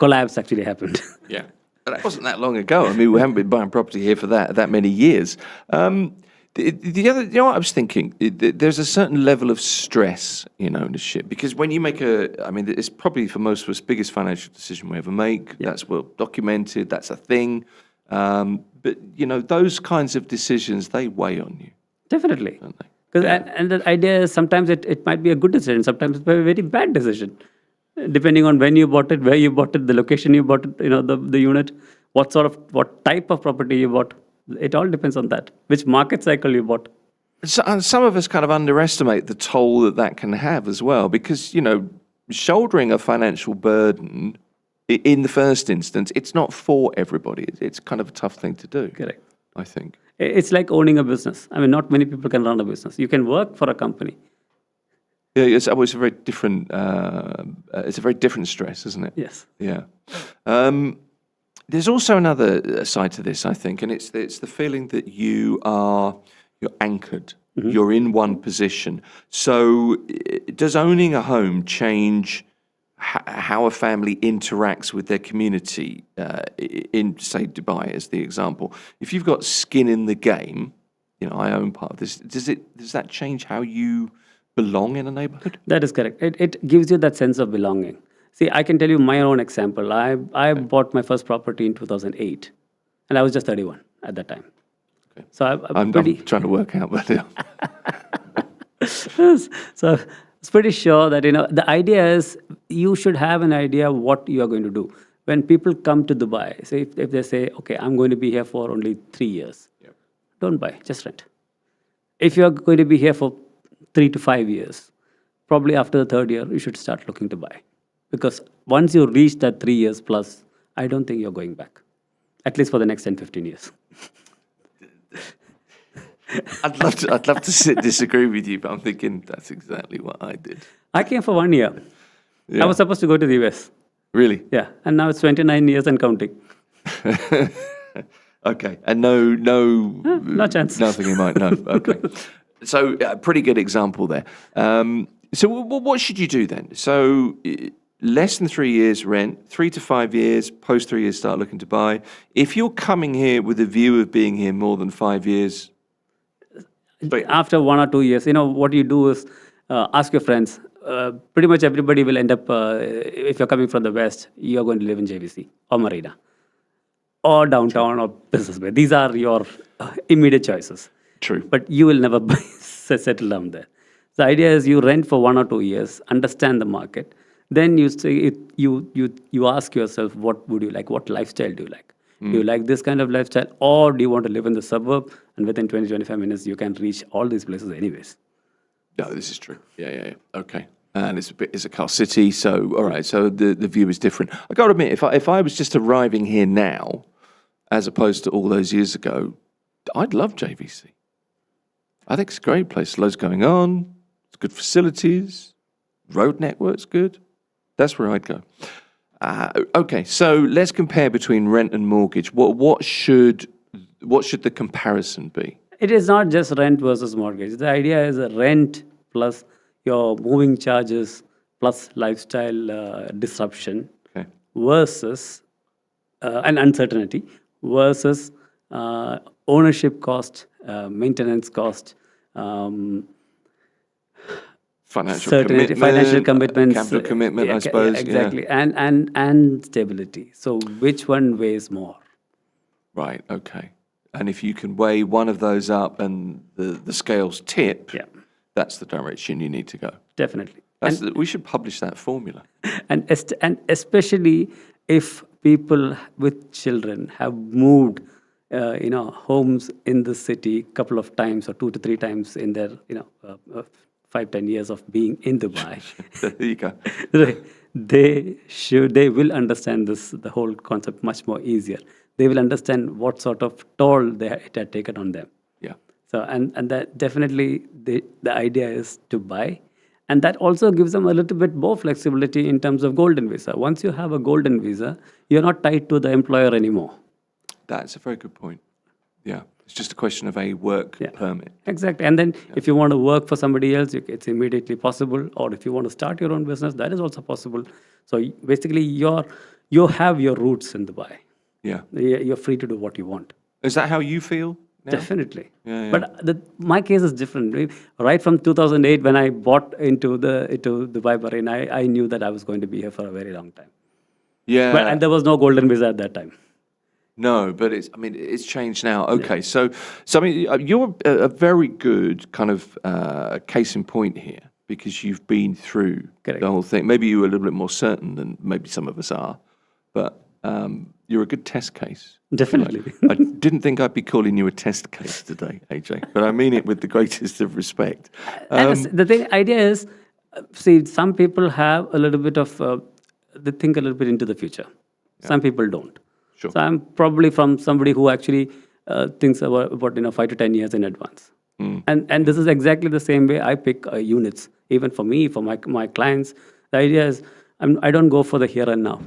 collapse actually happened. Yeah, but that wasn't that long ago. I mean, we haven't been buying property here for that many years. The other, what I was thinking, there's a certain level of stress in ownership, because when you make it's probably for most of us biggest financial decision we ever make. Yeah. That's well documented. That's a thing. But those kinds of decisions, they weigh on you. Definitely. Don't they? Because and the idea is sometimes it might be a good decision, sometimes it's a very bad decision, depending on when you bought it, where you bought it, the location you bought it, the unit, what type of property you bought. It all depends on that, which market cycle you bought. So, and some of us kind of underestimate the toll that can have as well, because shouldering a financial burden in the first instance, it's not for everybody. It's kind of a tough thing to do. Correct. I think. It's like owning a business. I mean, not many people can run a business. You can work for a company. Yeah, it's always a very different. It's a very different stress, isn't it? Yes. Yeah. There's also another side to this, I think, and it's the feeling that you're anchored. Mm-hmm. You're in one position. So, does owning a home change how a family interacts with their community in, say, Dubai as the example? If you've got skin in the game, I own part of this. Does that change how you belong in a neighborhood? That is correct. It gives you that sense of belonging. See, I can tell you my own example. I bought my first property in 2008, and I was just 31 at that time. Okay. So I'm trying to work out, but so it's pretty sure that the idea is you should have an idea what you are going to do. When people come to Dubai, say if they say, okay, I'm going to be here for only 3 years, don't buy, just rent. If you are going to be here for 3 to 5 years, probably after the third year, you should start looking to buy. Because once you reach that 3 years plus, I don't think you're going back, at least for the next 10, 15 years. I'd love to disagree with you, but I'm thinking that's exactly what I did. I came for 1 year. Yeah. I was supposed to go to the US. Really? Yeah, and now it's 29 years and counting. Okay, and no chance. Nothing in mind. No. Okay, so pretty good example there. So what should you do then? So less than 3 years rent, 3 to 5 years, post 3 years start looking to buy. If you're coming here with a view of being here more than 5 years, after 1 or 2 years, what you do is ask your friends. Pretty much everybody will end up, if you're coming from the West, you're going to live in JVC or Marina or downtown or Business Bay. These are your immediate choices. True. But you will never settle down there. The idea is you rent for 1 or 2 years, understand the market. Then you say you ask yourself, what would you like? What lifestyle do you like? Do you like this kind of lifestyle, or do you want to live in the suburb? And within 20-25 minutes, you can reach all these places anyways. No, this is true. Yeah. Okay. And it's a car city, so all right. So the view is different. I got to admit, if I was just arriving here now, as opposed to all those years ago, I'd love JVC. I think it's a great place. Loads going on. It's good facilities. Road network's good. That's where I'd go. Okay, so let's compare between rent and mortgage. What should the comparison be? It is not just rent versus mortgage. The idea is a rent plus your moving charges plus lifestyle disruption Okay. versus and uncertainty versus ownership cost, maintenance cost, financial commitments, capital commitment, I yeah, suppose. exactly, and stability. So which one weighs more? Right. Okay. And if you can weigh one of those up and the scales tip, Yeah, that's the direction you need to go. definitely. We should publish that formula. And especially if people with children have moved, homes in the city couple of times or 2 to 3 times in their 5-10 years of being in Dubai. There you go. They will understand the whole concept much more easier. They will understand what sort of toll it had taken on them. Yeah. So and that definitely the idea is to buy, and that also gives them a little bit more flexibility in terms of golden visa. Once you have a golden visa, you're not tied to the employer anymore. That's a very good point. Yeah. It's just a question of a work permit. Exactly. And then if you want to work for somebody else, it's immediately possible. Or if you want to start your own business, that is also possible. So basically, you have your roots in Dubai. Yeah. You're free to do what you want. Is that how you feel now? Definitely. Yeah. But my case is different. Right from 2008, when I bought into Dubai, Bahrain, I knew that I was going to be here for a very long time. Yeah. And there was no golden visa at that time. No, but it's changed now. Okay, so I mean, you're a very good kind of case in point here because you've been through Correct. the whole thing. Maybe you were a little bit more certain than maybe some of us are, but you're a good test case. Definitely. I didn't think I'd be calling you a test case today, AJ, but I mean it with the greatest of respect. And the idea is, see, some people have a little bit of, they think a little bit into the future. Some people don't. Sure. So I'm probably from somebody who actually thinks about 5 to 10 years in advance. And this is exactly the same way I pick units. Even for me, for my clients, the idea is I don't go for the here and now.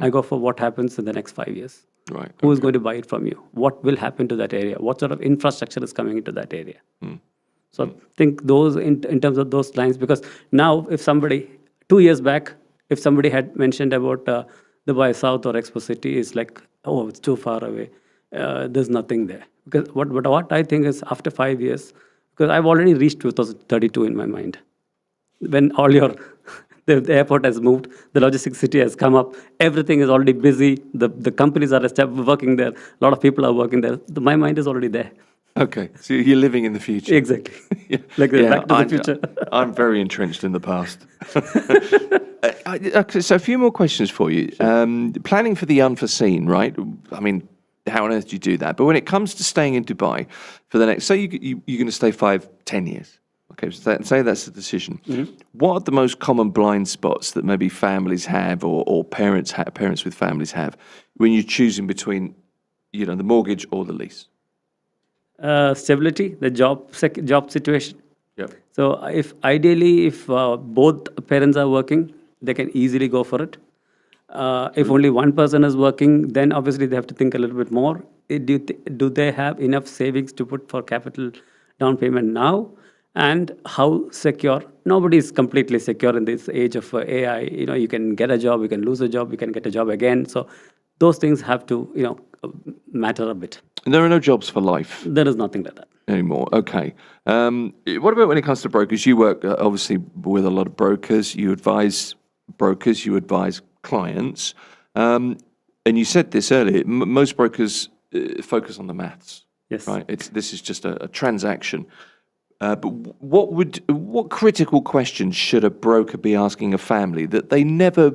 I go for what happens in the next 5 years. Right. Who is going to buy it from you? What will happen to that area? What sort of infrastructure is coming into that area? So think those in terms of those lines, because now if somebody, 2 years back, if somebody had mentioned about Dubai South or Expo City, is like, oh, it's too far away. There's nothing there. Because what I think is after 5 years, because I've already reached 2032 in my mind. When all the airport has moved, the logistics city has come up, everything is already busy, the companies are working there, a lot of people are working there. My mind is already there. Okay, so you're living in the future. Exactly. Back to the future. I'm very entrenched in the past. Okay, so a few more questions for you. Planning for the unforeseen, right? I mean, how on earth do you do that? But when it comes to staying in Dubai for the next, say you're going to stay 5-10 years. Okay, so say that's the decision. What are the most common blind spots that maybe families have or parents with families have when you're choosing between, the mortgage or the lease? Stability, the job situation. Yep. So if both parents are working, they can easily go for it. If only one person is working, then obviously they have to think a little bit more. Do they have enough savings to put for capital down payment now? And how secure? Nobody is completely secure in this age of AI. You can get a job, you can lose a job, you can get a job again. So those things have to, matter a bit. And there are no jobs for life There is nothing like that. anymore. Okay. What about when it comes to brokers? You work obviously with a lot of brokers. You advise brokers. You advise clients. And you said this earlier. Most brokers focus on the maths. Yes. Right. This is just a transaction. But what critical questions should a broker be asking a family that they never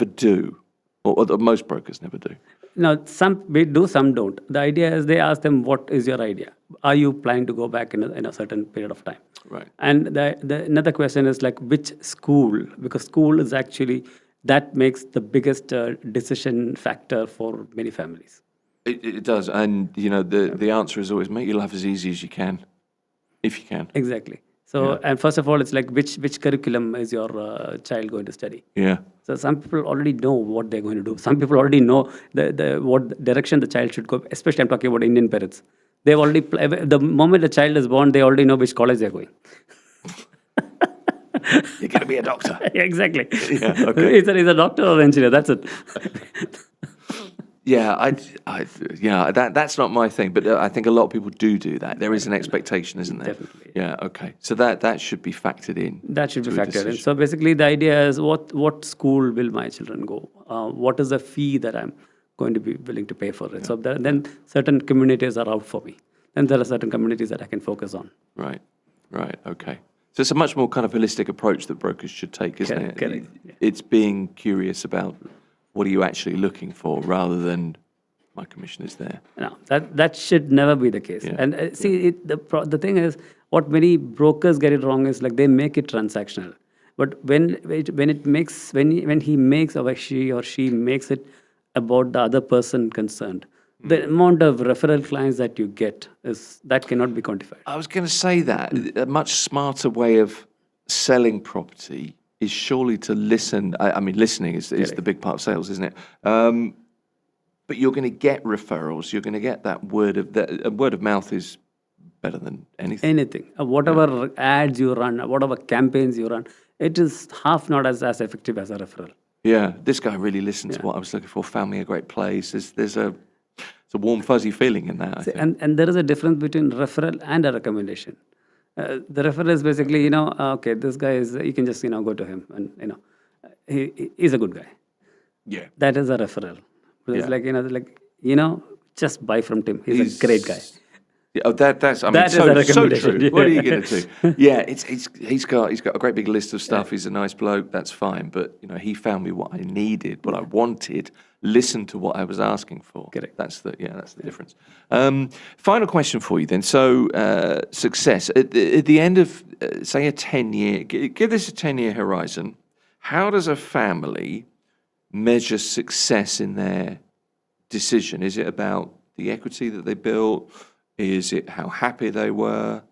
do, or that most brokers never do? No, some we do, some don't. The idea is they ask them, what is your idea? Are you planning to go back in a certain period of time? Right. And the another question is like which school, because school is actually, that makes the biggest decision factor for many families. It does. And, the answer is always make your life as easy as you can, if you can. Exactly. So, and first of all, it's like which curriculum is your child going to study? Yeah. So some people already know what they're going to do. Some people already know what direction the child should go. Especially I'm talking about Indian parents. They've already, the moment the child is born, they already know which college they're going. You're going to be a doctor. Exactly. Yeah, okay. He's a doctor or engineer. That's it. Yeah, that's not my thing, but I think a lot of people do that. There is an expectation, isn't there? Definitely. Yeah, okay. So that should be factored in. That should be to a factored in. decision. So basically, the idea is what school will my children go? What is the fee that I'm going to be willing to pay for it? So then certain communities are out for me. And there are certain communities that I can focus on. Right, okay. So it's a much more kind of holistic approach that brokers should take, isn't it? Correct. Yeah. It's being curious about what are you actually looking for rather than my commission is there. No, that should never be the case. Yeah. And the thing is, what many brokers get it wrong is like they make it transactional. But when he makes or she or she makes it about the other person concerned, the amount of referral clients that you get that cannot be quantified. I was going to say that a much smarter way of selling property is surely to listen. I mean, listening is the big part of sales, isn't it? But you're going to get referrals. You're going to get that word of mouth is better than anything. Anything, whatever ads you run, whatever campaigns you run, it is half not as effective as a referral. Yeah, this guy really listened to what I was looking for. Found me a great place. It's a warm, fuzzy feeling in that. I think. And there is a difference between referral and a recommendation. The referral is basically, okay, this guy is, you can just, go to him and, he's a good guy. Yeah. That is a referral. But it's just buy from Tim. He's a great guy. Yeah, that's That is a so recommendation. true. What are you going to do? Yeah, he's got a great big list of stuff. He's a nice bloke. That's fine. But he found me what I needed, what I wanted. Listened to what I was asking for. Correct. That's the difference. Final question for you then. So success at the end of say a 10-year. Give this a 10-year horizon. How does a family measure success in their decision? Is it about the equity that they built? Is it how happy they were?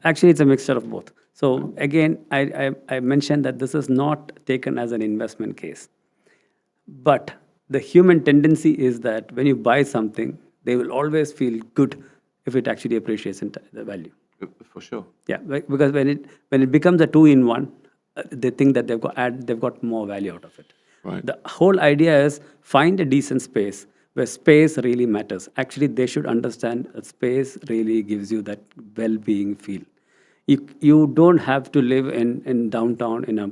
Actually, it's a mixture of both. So again, I mentioned that this is not taken as an investment case. But the human tendency is that when you buy something, they will always feel good if it actually appreciates in the value. For sure. Yeah, because when it becomes a two-in-one, they think that they've got more value out of it. Right. The whole idea is find a decent space where space really matters. Actually, they should understand that space really gives you that well-being feel. You don't have to live in downtown in a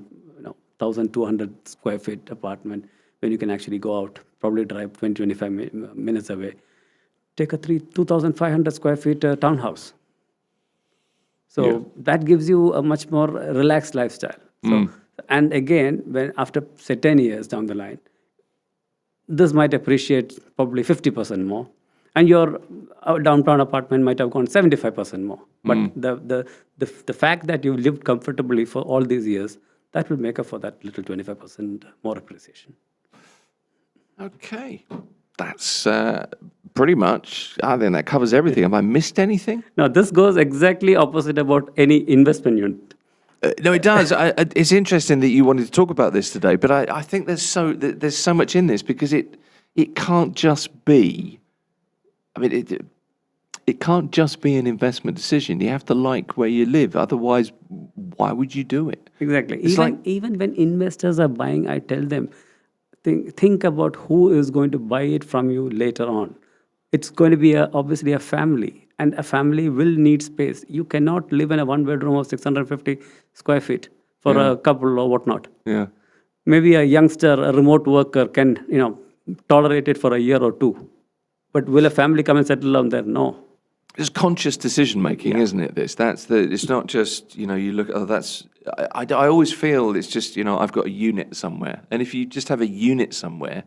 1,200 square feet apartment when you can actually go out, probably drive 20-25 minutes away. Take a 2,500 square feet townhouse. So that gives you a much more relaxed lifestyle. So, and again, when after say 10 years down the line, this might appreciate probably 50% more, and your downtown apartment might have gone 75% more. But the fact that you've lived comfortably for all these years, that will make up for that little 25% more appreciation. Okay. That's pretty much, I think that covers everything. Have I missed anything? Now, this goes exactly opposite about any investment unit. No, it does. It's interesting that you wanted to talk about this today, but I think there's so much in this because it can't just be, I mean, it can't just be an investment decision. You have to like where you live. Otherwise, why would you do it? Exactly. Even when investors are buying, I tell them, think about who is going to buy it from you later on. It's going to be obviously a family, and a family will need space. You cannot live in a one-bedroom of 650 square feet for a couple or whatnot. Yeah. Maybe a youngster, a remote worker can, tolerate it for a year or two. But will a family come and settle down there? No. It's conscious decision making, isn't it? It's not just, you look, I always feel it's just, I've got a unit somewhere. And if you just have a unit somewhere,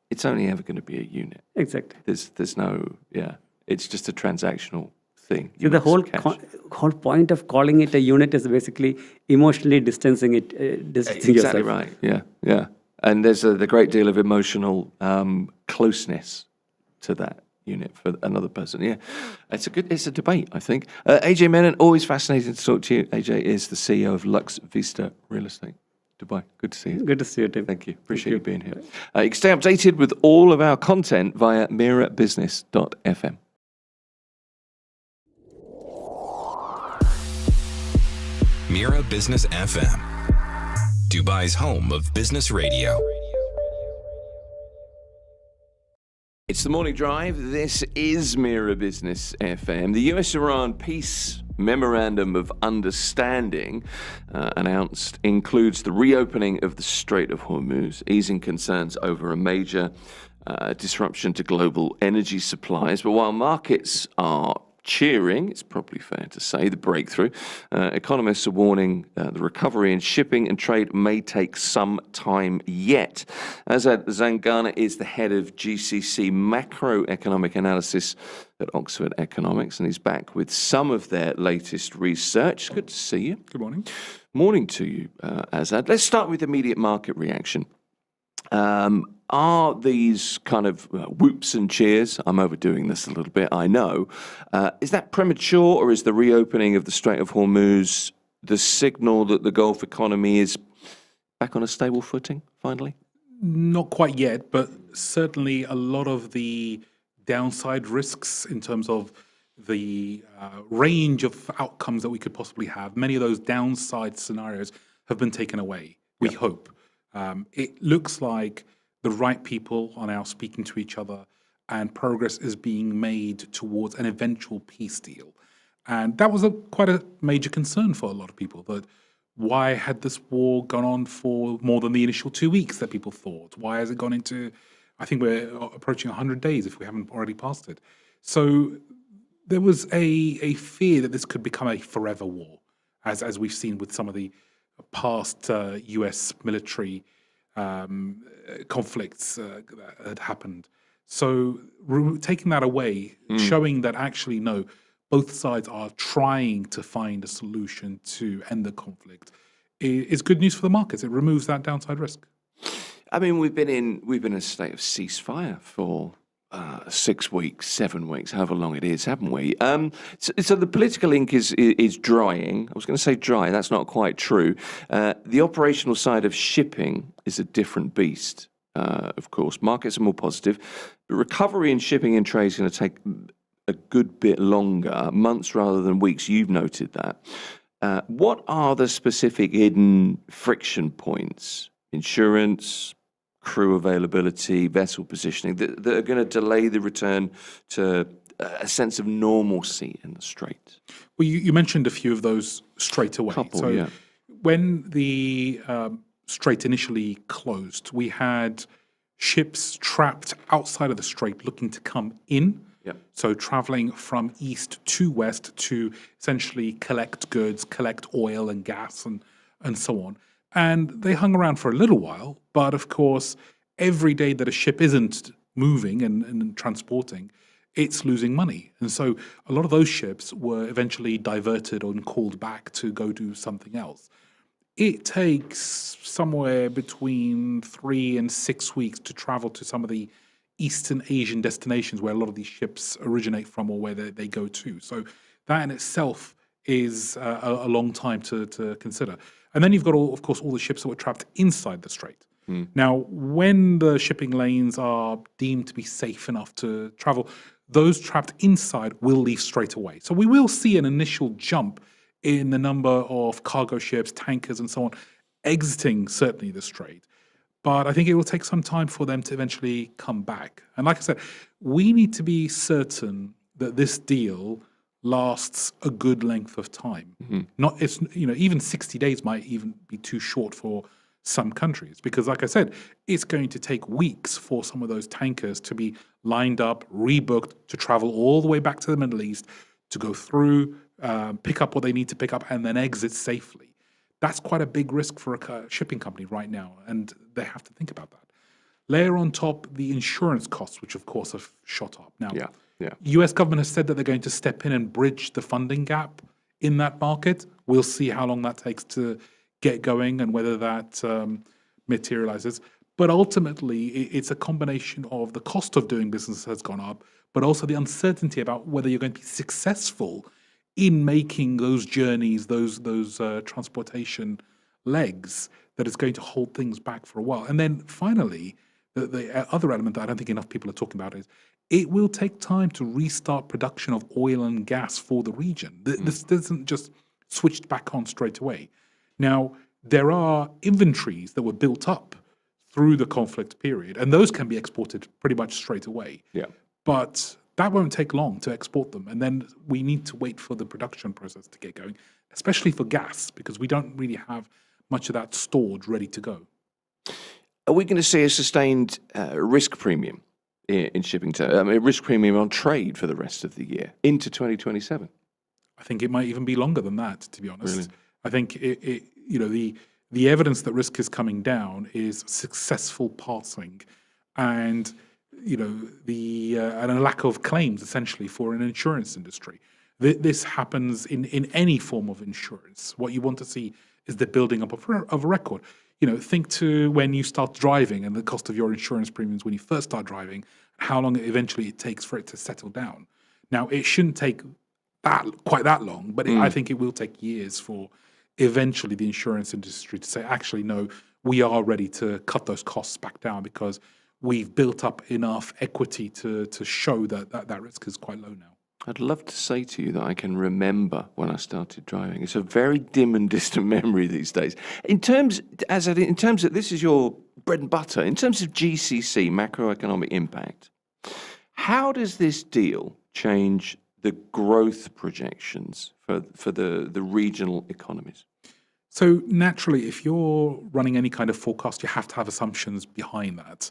it's only ever going to be a unit. Exactly. There's no, it's just a transactional thing. So the whole point of calling it a unit is basically emotionally distancing yourself. Exactly right. Yeah. And there's the great deal of emotional closeness to that unit for another person. Yeah, it's a debate, I think. AJ Menon, always fascinating to talk to you. AJ is the CEO of Lux Vista Real Estate Dubai. Good to see you. Good to see you, Tim. Thank you. Appreciate you being here. You can stay updated with all of our content via mirabusiness.fm. Mira Business FM, Dubai's home of business radio. It's the morning drive. This is Mira Business FM. The US-Iran peace memorandum of understanding announced includes the reopening of the Strait of Hormuz, easing concerns over a major disruption to global energy supplies. But while markets are cheering, it's probably fair to say, the breakthrough, economists are warning the recovery in shipping and trade may take some time yet. Azad Zangana is the head of GCC macroeconomic analysis at Oxford Economics, and he's back with some of their latest research. Good to see you. Good morning. Morning to you, Azad. Let's start with immediate market reaction. Are these kind of whoops and cheers? I'm overdoing this a little bit, I know. Is that premature, or is the reopening of the Strait of Hormuz the signal that the Gulf economy is back on a stable footing, finally? Not quite yet, but certainly a lot of the downside risks in terms of the range of outcomes that we could possibly have, many of those downside scenarios have been taken away, we hope. It looks like the right people are now speaking to each other and progress is being made towards an eventual peace deal. And that was quite a major concern for a lot of people, that why had this war gone on for more than the initial 2 weeks that people thought? Why has it gone into, I think we're approaching 100 days if we haven't already passed it. So there was a fear that this could become a forever war, as we've seen with some of the past US military conflicts that had happened. So taking that away, showing that actually, no, both sides are trying to find a solution to end the conflict is good news for the markets. It removes that downside risk. I mean, we've been in a state of ceasefire for 6 weeks, 7 weeks, however long it is, haven't we? So the political ink is drying. I was going to say dry. That's not quite true. The operational side of shipping is a different beast. Of course, markets are more positive, but recovery in shipping and trade is going to take a good bit longer, months rather than weeks. You've noted that. What are the specific hidden friction points? Insurance, crew availability, vessel positioning, that are going to delay the return to a sense of normalcy in the Strait? Well, you mentioned a few of those straight away. When the Strait initially closed, we had ships trapped outside of the Strait looking to come in. So traveling from east to west to essentially collect goods, collect oil and gas and so on. And they hung around for a little while, but of course, every day that a ship isn't moving and transporting, it's losing money. And so a lot of those ships were eventually diverted and called back to go do something else. It takes somewhere between 3 and 6 weeks to travel to some of the Eastern Asian destinations where a lot of these ships originate from or where they go to. So that in itself is a long time to consider. And then you've got, of course, all the ships that were trapped inside the Strait. Now, when the shipping lanes are deemed to be safe enough to travel, those trapped inside will leave straight away. So we will see an initial jump in the number of cargo ships, tankers, and so on, exiting certainly the Strait. But I think it will take some time for them to eventually come back. And like I said, we need to be certain that this deal lasts a good length of time. Even 60 days might even be too short for some countries, because like I said, it's going to take weeks for some of those tankers to be lined up, rebooked, to travel all the way back to the Middle East, to go through, pick up what they need to pick up, and then exit safely. That's quite a big risk for a shipping company right now, and they have to think about that. Layer on top the insurance costs, which of course have shot up. Now, US government has said that they're going to step in and bridge the funding gap in that market. We'll see how long that takes to get going and whether that materializes. But ultimately, it's a combination of the cost of doing business has gone up, but also the uncertainty about whether you're going to be successful in making those journeys, those transportation legs, that is going to hold things back for a while. And then finally, the other element that I don't think enough people are talking about is it will take time to restart production of oil and gas for the region. This isn't just switched back on straight away. Now, there are inventories that were built up through the conflict period, and those can be exported pretty much straight away. Yeah. But that won't take long to export them, and then we need to wait for the production process to get going, especially for gas, because we don't really have much of that stored ready to go. Are we going to see a sustained risk premium in shipping? A risk premium on trade for the rest of the year into 2027? I think it might even be longer than that, to be honest. Really? I think the evidence that risk is coming down is successful parsing, and and a lack of claims essentially for an insurance industry. This happens in any form of insurance. What you want to see is the building up of a record. Think to when you start driving and the cost of your insurance premiums when you first start driving, how long eventually it takes for it to settle down. Now, it shouldn't take quite that long, but I think it will take years for eventually the insurance industry to say, actually, no, we are ready to cut those costs back down because we've built up enough equity to show that risk is quite low now. I'd love to say to you that I can remember when I started driving. It's a very dim and distant memory these days. In terms of this is your bread and butter, in terms of GCC, macroeconomic impact, how does this deal change the growth projections for the regional economies? So naturally, if you're running any kind of forecast, you have to have assumptions behind that.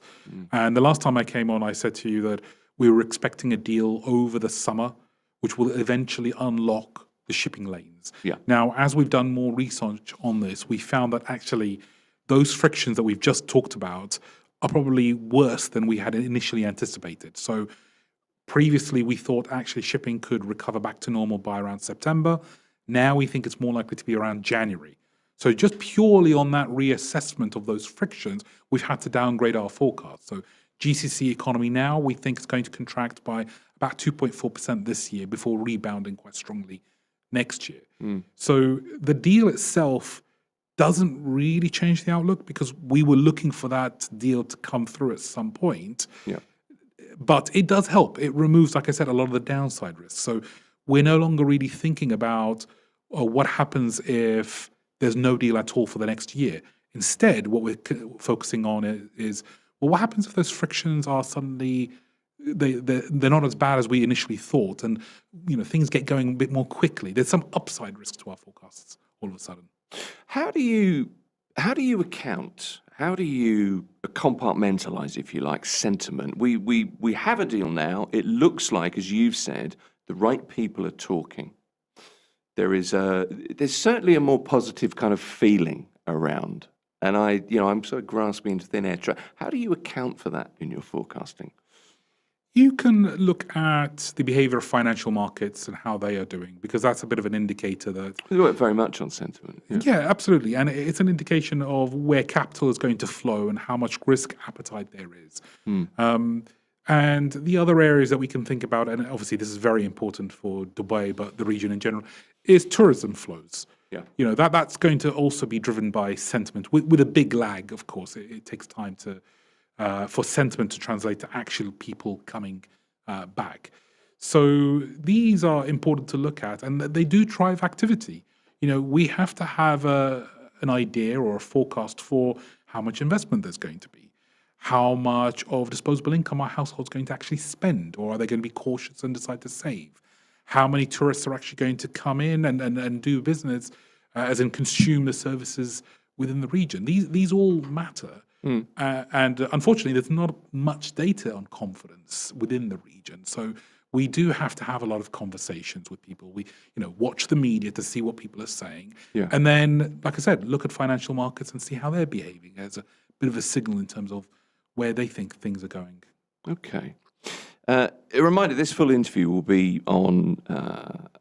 And the last time I came on, I said to you that we were expecting a deal over the summer, which will eventually unlock the shipping lanes. Yeah. Now, as we've done more research on this, we found that actually those frictions that we've just talked about are probably worse than we had initially anticipated. So previously, we thought actually shipping could recover back to normal by around September. Now we think it's more likely to be around January. So just purely on that reassessment of those frictions, we've had to downgrade our forecast. So GCC economy now, we think it's going to contract by about 2.4% this year before rebounding quite strongly next year. So the deal itself doesn't really change the outlook because we were looking for that deal to come through at some point. Yeah. But it does help. It removes, like I said, a lot of the downside risks. So we're no longer really thinking about what happens if there's no deal at all for the next year. Instead, what we're focusing on is well, what happens if those frictions are suddenly they're not as bad as we initially thought, and things get going a bit more quickly. There's some upside risk to our forecasts all of a sudden. How do you account? How do you compartmentalize, if you like, sentiment? We have a deal now. It looks like, as you've said, the right people are talking. There's certainly a more positive kind of feeling around. And I'm sort of grasping into thin air. How do you account for that in your forecasting? You can look at the behavior of financial markets and how they are doing, because that's a bit of an indicator that... We work very much on sentiment. Yeah, absolutely. And it's an indication of where capital is going to flow and how much risk appetite there is. And the other areas that we can think about, and obviously this is very important for Dubai, but the region in general, is tourism flows. Yeah. That's going to also be driven by sentiment with a big lag, of course. It takes time for sentiment to translate to actual people coming back. So these are important to look at, and they do drive activity. We have to have an idea or a forecast for how much investment there's going to be, how much of disposable income our household's going to actually spend, or are they going to be cautious and decide to save? How many tourists are actually going to come in and do business, as in consume the services within the region? These all matter. And unfortunately, there's not much data on confidence within the region. So we do have to have a lot of conversations with people. We, watch the media to see what people are saying. Yeah. And then, like I said, look at financial markets and see how they're behaving as a bit of a signal in terms of where they think things are going. Okay. A reminder, this full interview will be on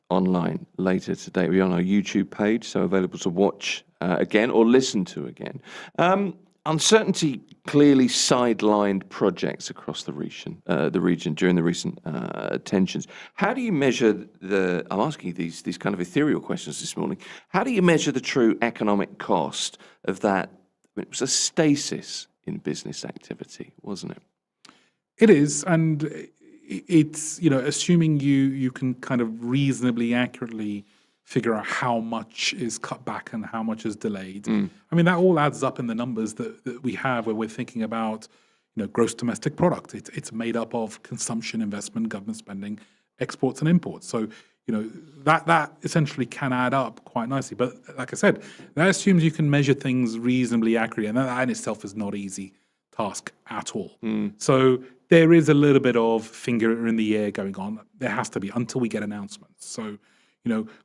online later today. We're on our YouTube page, so available to watch again or listen to again. Uncertainty clearly sidelined projects across the region during the recent tensions. How do you measure I'm asking you these kind of ethereal questions this morning. How do you measure the true economic cost of that? It was a stasis in business activity, wasn't it? It is, and it's assuming you can kind of reasonably accurately figure out how much is cut back and how much is delayed. I mean, that all adds up in the numbers that we have where we're thinking about, gross domestic product. It's made up of consumption, investment, government spending, exports and imports. So, that essentially can add up quite nicely. But like I said, that assumes you can measure things reasonably accurately, and that in itself is not an easy task at all. So there is a little bit of finger in the air going on. There has to be until we get announcements. So,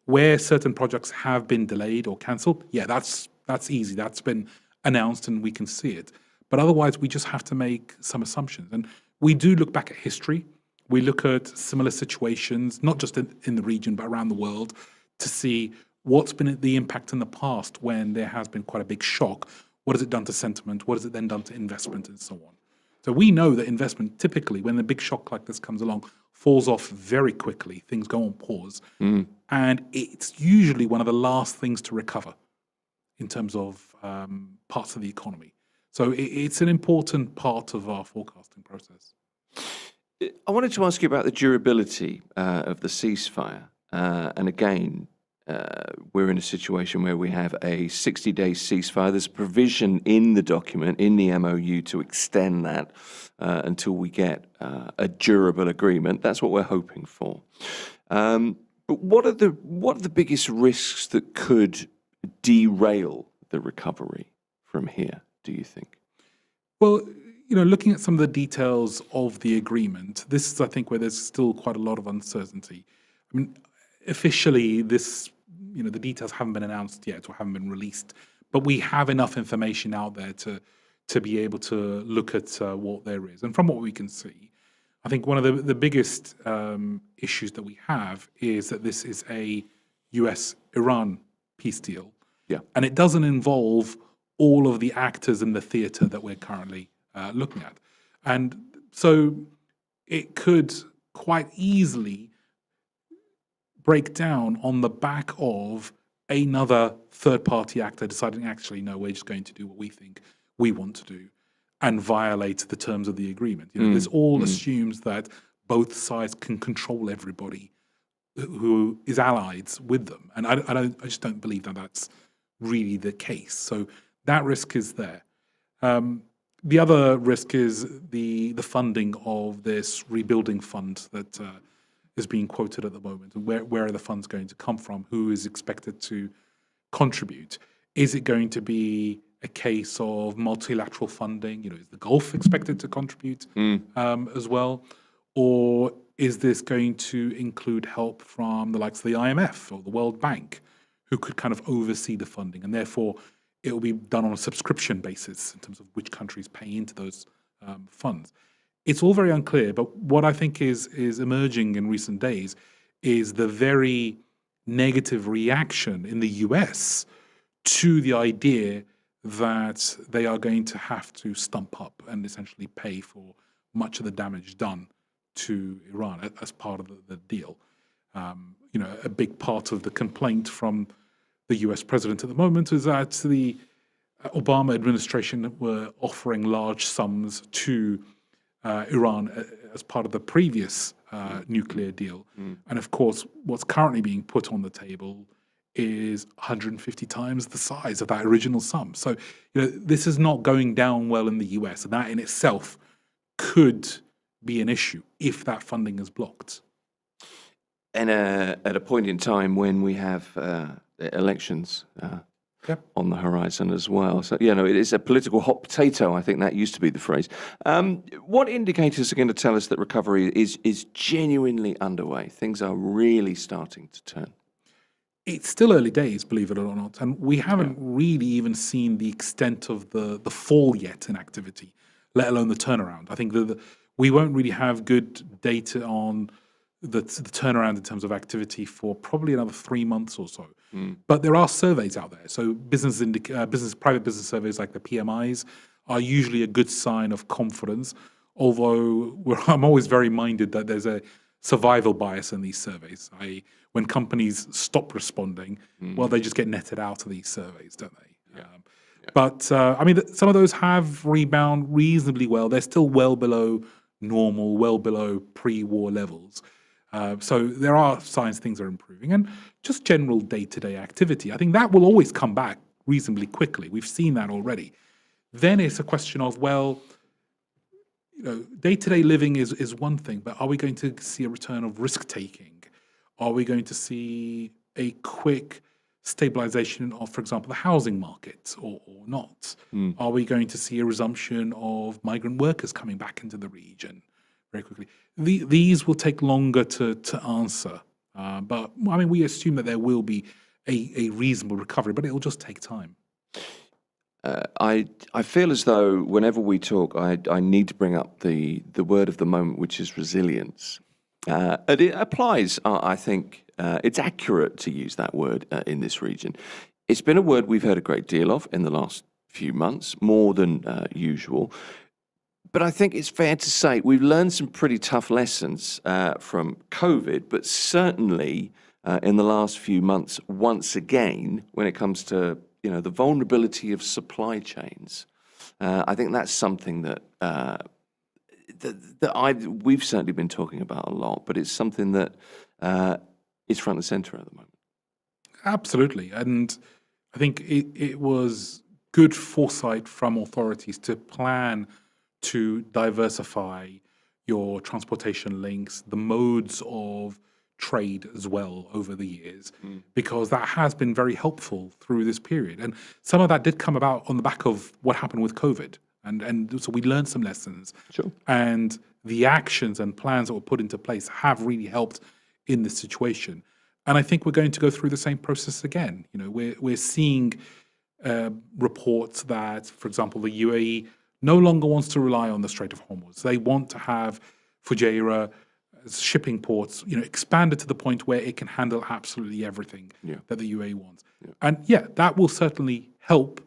where certain projects have been delayed or cancelled, yeah, that's easy. That's been announced and we can see it. But otherwise, we just have to make some assumptions. And we do look back at history. We look at similar situations, not just in the region, but around the world, to see what's been the impact in the past when there has been quite a big shock. What has it done to sentiment? What has it then done to investment and so on? So we know that investment, typically, when a big shock like this comes along, falls off very quickly. Things go on pause. And it's usually one of the last things to recover in terms of parts of the economy. So it's an important part of our forecasting process. I wanted to ask you about the durability of the ceasefire. And again, we're in a situation where we have a 60-day ceasefire. There's a provision in the document, in the MOU, to extend that until we get a durable agreement. That's what we're hoping for. But what are the biggest risks that could derail the recovery from here, do you think? Well, looking at some of the details of the agreement, this is, I think, where there's still quite a lot of uncertainty. I mean, officially, the details haven't been announced yet or haven't been released, but we have enough information out there to be able to look at what there is. And from what we can see, I think one of the biggest issues that we have is that this is a US-Iran peace deal. Yeah. And it doesn't involve all of the actors in the theater that we're currently looking at. And so it could quite easily break down on the back of another third-party actor deciding, actually, no, we're just going to do what we think we want to do and violate the terms of the agreement. This all assumes that both sides can control everybody who is allied with them. And I just don't believe that that's really the case. So that risk is there. The other risk is the funding of this rebuilding fund that is being quoted at the moment. Where are the funds going to come from? Who is expected to contribute? Is it going to be a case of multilateral funding? Is the Gulf expected to contribute as well? Or is this going to include help from the likes of the IMF or the World Bank, who could kind of oversee the funding? And therefore, it will be done on a subscription basis in terms of which countries pay into those funds. It's all very unclear, but what I think is emerging in recent days is the very negative reaction in the US to the idea that they are going to have to stump up and essentially pay for much of the damage done to Iran as part of the deal. A big part of the complaint from the US president at the moment is that the Obama administration were offering large sums to Iran as part of the previous nuclear deal. And of course, what's currently being put on the table is 150 times the size of that original sum. So, this is not going down well in the US, and that in itself could be an issue if that funding is blocked. And at a point in time when we have elections on the horizon as well. So, it is a political hot potato. I think that used to be the phrase. What indicators are going to tell us that recovery is genuinely underway? Things are really starting to turn. It's still early days, believe it or not, and we haven't really even seen the extent of the fall yet in activity, let alone the turnaround. I think we won't really have good data on the turnaround in terms of activity for probably another 3 months or so. But there are surveys out there. So private business surveys like the PMIs are usually a good sign of confidence, although I'm always very minded that there's a survival bias in these surveys. When companies stop responding, well, they just get netted out of these surveys, don't they? But some of those have rebound reasonably well. They're still well below normal, well below pre-war levels. So there are signs things are improving, and just general day-to-day activity. I think that will always come back reasonably quickly. We've seen that already. Then it's a question of, well, day-to-day living is one thing, but are we going to see a return of risk-taking? Are we going to see a quick stabilization of, for example, the housing market or not? Are we going to see a resumption of migrant workers coming back into the region very quickly? These will take longer to answer. But I mean, we assume that there will be a reasonable recovery, but it will just take time. I feel as though whenever we talk, I need to bring up the word of the moment, which is resilience. And it applies, I think, it's accurate to use that word in this region. It's been a word we've heard a great deal of in the last few months, more than usual. But I think it's fair to say we've learned some pretty tough lessons from COVID, but certainly in the last few months, once again, when it comes to the vulnerability of supply chains, I think that's something that we've certainly been talking about a lot, but it's something that is front and center at the moment. Absolutely, and I think it was good foresight from authorities to plan to diversify your transportation links, the modes of trade as well over the years, because that has been very helpful through this period. And some of that did come about on the back of what happened with COVID. And so we learned some lessons. Sure. And the actions and plans that were put into place have really helped in this situation. And I think we're going to go through the same process again. We're seeing reports that, for example, the UAE no longer wants to rely on the Strait of Hormuz. They want to have Fujairah shipping ports, expanded to the point where it can handle absolutely everything that the UAE wants. Yeah. And that will certainly help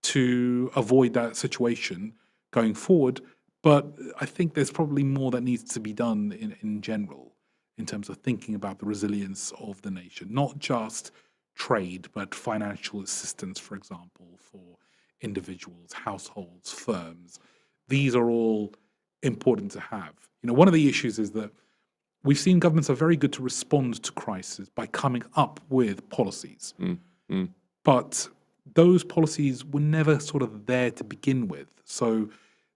to avoid that situation going forward. But I think there's probably more that needs to be done in general in terms of thinking about the resilience of the nation, not just trade, but financial assistance, for example, for individuals, households, firms. These are all important to have. One of the issues is that we've seen governments are very good to respond to crisis by coming up with policies. But those policies were never sort of there to begin with. So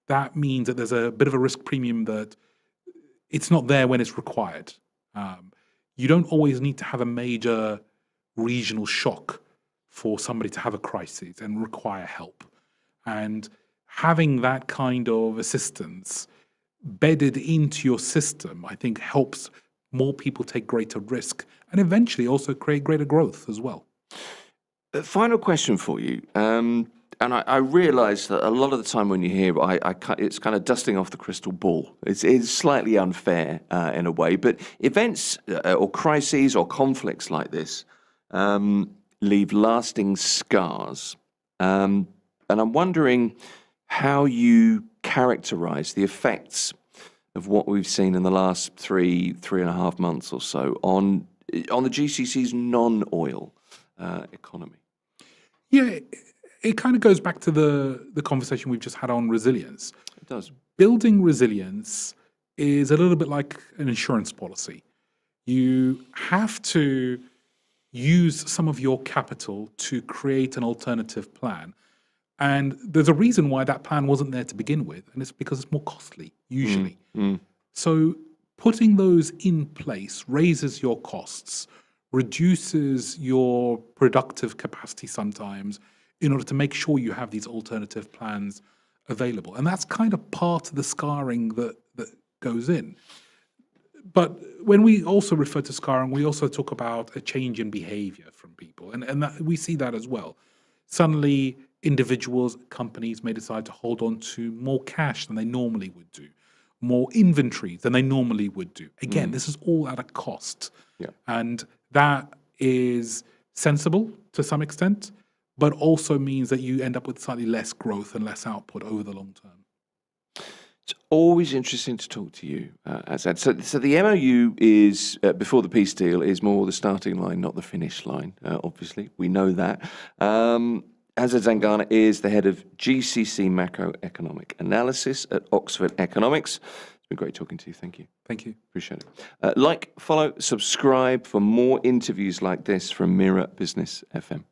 that means that there's a bit of a risk premium that it's not there when it's required. You don't always need to have a major regional shock for somebody to have a crisis and require help. And having that kind of assistance bedded into your system, I think, helps more people take greater risk and eventually also create greater growth as well. Final question for you. And I realise that a lot of the time when you hear it's kind of dusting off the crystal ball. It's slightly unfair in a way, but events or crises or conflicts like this leave lasting scars. And I'm wondering how you characterise the effects of what we've seen in the last 3.5 months or so on the GCC's non-oil economy. Yeah, it kind of goes back to the conversation we've just had on resilience. It does. Building resilience is a little bit like an insurance policy. You have to use some of your capital to create an alternative plan. And there's a reason why that plan wasn't there to begin with, and it's because it's more costly, usually. So putting those in place raises your costs, reduces your productive capacity sometimes in order to make sure you have these alternative plans available. And that's kind of part of the scarring that goes in. But when we also refer to scarring, we also talk about a change in behavior from people. And that, we see that as well. Suddenly, individuals, companies may decide to hold on to more cash than they normally would do, more inventory than they normally would do. Again, this is all at a cost. Yeah. And that is sensible to some extent, but also means that you end up with slightly less growth and less output over the long term. It's always interesting to talk to you, Azad. So the MOU is, before the peace deal, is more the starting line, not the finish line, obviously. We know that. Azad Zangana is the head of GCC Macroeconomic Analysis at Oxford Economics. been great talking to you. Thank you. Thank you. Appreciate it. Like, follow, subscribe for more interviews like this from Mira Business FM.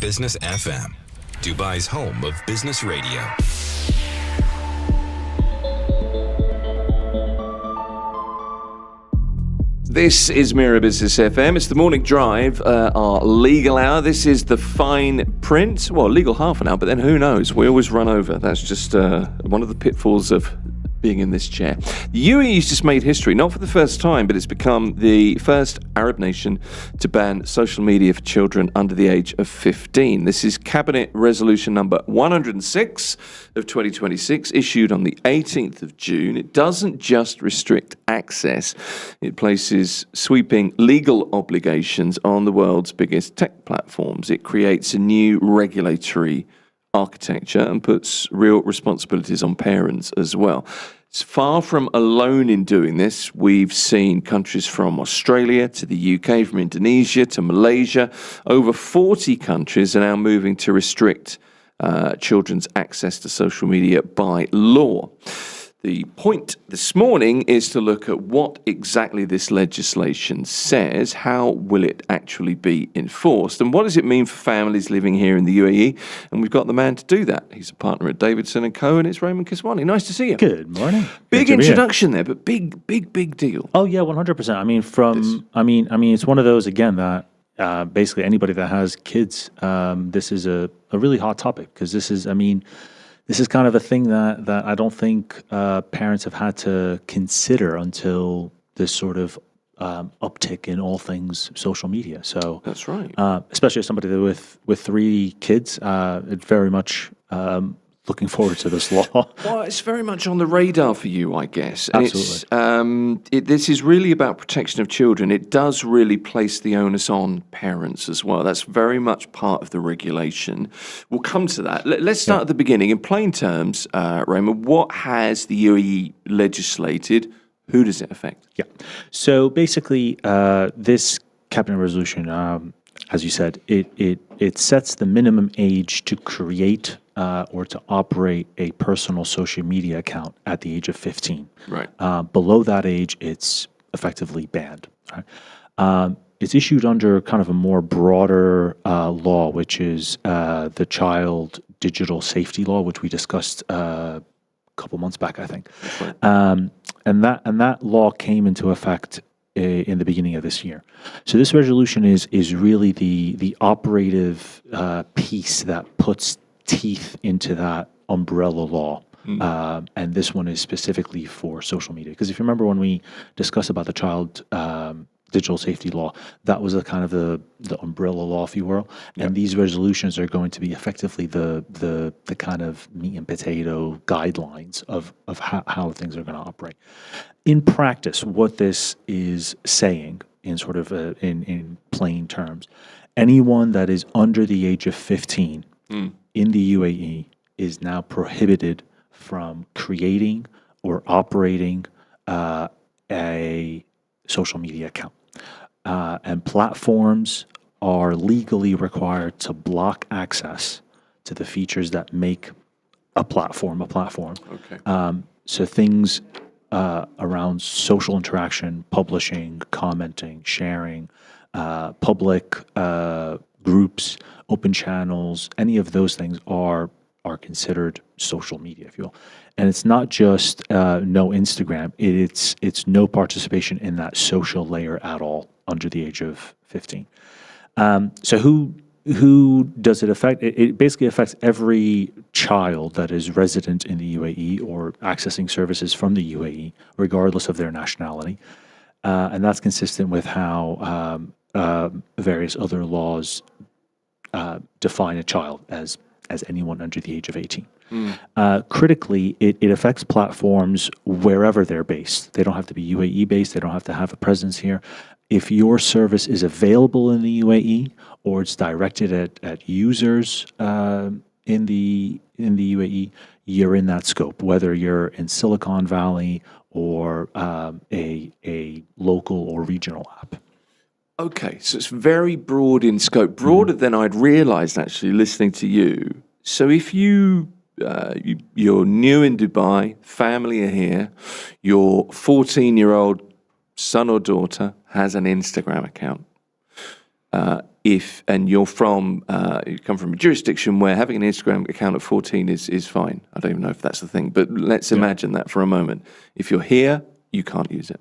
Business FM, Dubai's home of business radio. This is Mira Business FM. It's the morning drive, our legal hour. This is the fine print. Well, legal half an hour, but then who knows? We always run over. That's just one of the pitfalls of being in this chair. The UAE's just made history, not for the first time, but it's become the first Arab nation to ban social media for children under the age of 15. This is Cabinet Resolution number 106 of 2026, issued on the 18th of June. It doesn't just restrict access, it places sweeping legal obligations on the world's biggest tech platforms. It creates a new regulatory architecture and puts real responsibilities on parents as well. It's far from alone in doing this. We've seen countries from Australia to the UK, from Indonesia to Malaysia. Over 40 countries are now moving to restrict children's access to social media by law. The point this morning is to look at what exactly this legislation says, how will it actually be enforced, and what does it mean for families living here in the UAE? And we've got the man to do that. He's a partner at Davidson & Co, and it's Raymond Kiswani. Nice to see you. Good morning. Big introduction there, but big deal. Oh yeah, 100%. I mean, it's one of those again that basically anybody that has kids, this is a really hot topic because this is kind of a thing that I don't think parents have had to consider until this sort of uptick in all things social media. So that's right. Especially as somebody with 3 kids, it very much looking forward to this law. Well, it's very much on the radar for you, I guess. And absolutely. This is really about protection of children. It does really place the onus on parents as well. That's very much part of the regulation. We'll come to that. Let's start at the beginning. In plain terms, Raymond, what has the UAE legislated? Who does it affect? Yeah. So basically, this cabinet resolution, as you said, it sets the minimum age to create or to operate a personal social media account at the age of 15. Right. Below that age, it's effectively banned. Right? It's issued under kind of a more broader law, which is the Child Digital Safety Law, which we discussed a couple months back, I think. Right. And that law came into effect in the beginning of this year. So this resolution is really the operative piece that puts teeth into that umbrella law. And this one is specifically for social media. Because if you remember when we discussed about the Child Digital Safety Law, that was a kind of the umbrella law, if you will. And these resolutions are going to be effectively the kind of meat and potato guidelines of how things are going to operate. In practice, what this is saying in sort of in plain terms, anyone that is under the age of 15 in the UAE is now prohibited from creating or operating a social media account. And platforms are legally required to block access to the features that make a platform a platform. Okay. So things around social interaction, publishing, commenting, sharing, public groups, open channels, any of those things are considered social media, if you will. And it's not just no Instagram. It's no participation in that social layer at all under the age of 15. So who does it affect? It basically affects every child that is resident in the UAE or accessing services from the UAE, regardless of their nationality. And that's consistent with how various other laws define a child as anyone under the age of 18. Critically, it affects platforms wherever they're based. They don't have to be UAE based. They don't have to have a presence here. If your service is available in the UAE or it's directed at users in the UAE, you're in that scope, whether you're in Silicon Valley or a local or regional app. Okay, so it's very broad in scope, broader than I'd realised actually listening to you. So if you're new in Dubai, family are here, your 14-year-old son or daughter has an Instagram account. and you come from a jurisdiction where having an Instagram account at 14 is fine. I don't even know if that's the thing, but let's imagine that for a moment. If you're here, you can't use it.